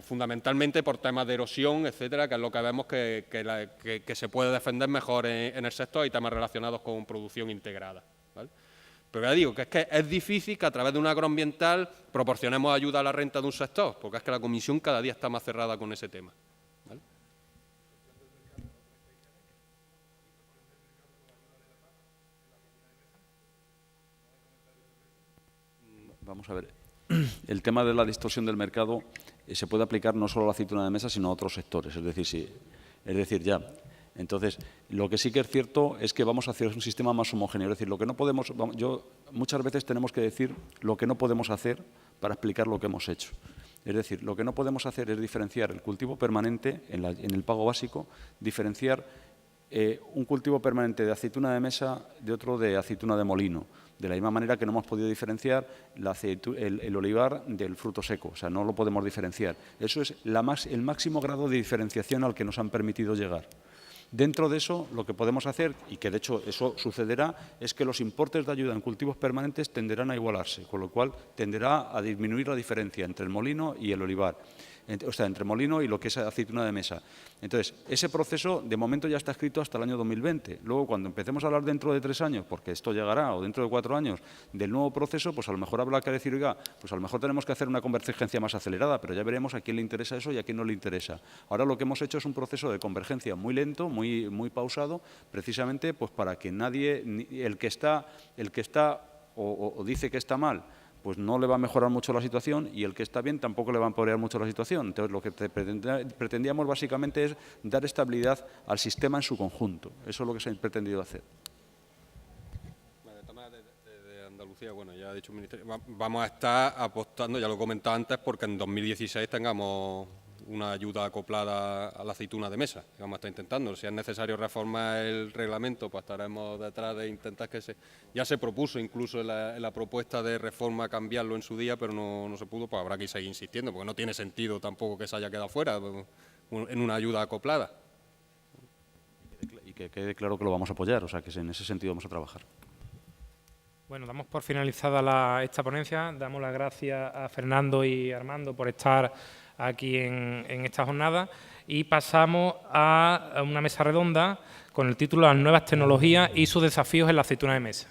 Fundamentalmente por temas de erosión, etcétera, que es lo que vemos que se puede defender mejor en el sector, y temas relacionados con producción integrada, ¿vale? Pero ya digo que es difícil que a través de un agroambiental proporcionemos ayuda a la renta de un sector, porque es que la comisión cada día está más cerrada con ese tema, ¿vale? Vamos a ver. El tema de la distorsión del mercado se puede aplicar no solo a la aceituna de mesa, sino a otros sectores. Entonces, lo que sí que es cierto es que vamos a hacer un sistema más homogéneo. Es decir, lo que no podemos, muchas veces tenemos que decir lo que no podemos hacer para explicar lo que hemos hecho. Es decir, lo que no podemos hacer es diferenciar el cultivo permanente en el pago básico, diferenciar un cultivo permanente de aceituna de mesa de otro de aceituna de molino. De la misma manera que no hemos podido diferenciar el olivar del fruto seco, o sea, no lo podemos diferenciar. Eso es el máximo grado de diferenciación al que nos han permitido llegar. Dentro de eso, lo que podemos hacer, y que de hecho eso sucederá, es que los importes de ayuda en cultivos permanentes tenderán a igualarse, con lo cual tenderá a disminuir la diferencia entre el molino y el olivar. O sea, entre molino y lo que es aceituna de mesa. Entonces, ese proceso de momento ya está escrito hasta el año 2020. Luego, cuando empecemos a hablar dentro de 3 años, porque esto llegará, o dentro de 4 años, del nuevo proceso, pues a lo mejor habrá que decir, oiga, pues a lo mejor tenemos que hacer una convergencia más acelerada, pero ya veremos a quién le interesa eso y a quién no le interesa. Ahora lo que hemos hecho es un proceso de convergencia muy lento, muy pausado, precisamente pues para que nadie, el que está o dice que está mal, pues no le va a mejorar mucho la situación, y el que está bien tampoco le va a empeorar mucho la situación. Entonces, lo que pretendíamos básicamente es dar estabilidad al sistema en su conjunto. Eso es lo que se ha pretendido hacer. Vale, el tema de Andalucía, bueno, ya ha dicho el Ministerio, vamos a estar apostando, ya lo he comentado antes, porque en 2016 tengamos una ayuda acoplada a la aceituna de mesa, que vamos a estar intentando. Si es necesario reformar el reglamento, pues estaremos detrás de intentar ya se propuso incluso en la propuesta de reforma cambiarlo en su día, pero no se pudo, pues habrá que seguir insistiendo, porque no tiene sentido tampoco que se haya quedado fuera en una ayuda acoplada. Y que quede claro que lo vamos a apoyar, o sea, que en ese sentido vamos a trabajar. Bueno, damos por finalizada esta ponencia. Damos las gracias a Fernando y Armando por estar aquí en esta jornada, y pasamos a una mesa redonda con el título Las nuevas tecnologías y sus desafíos en la aceituna de mesa.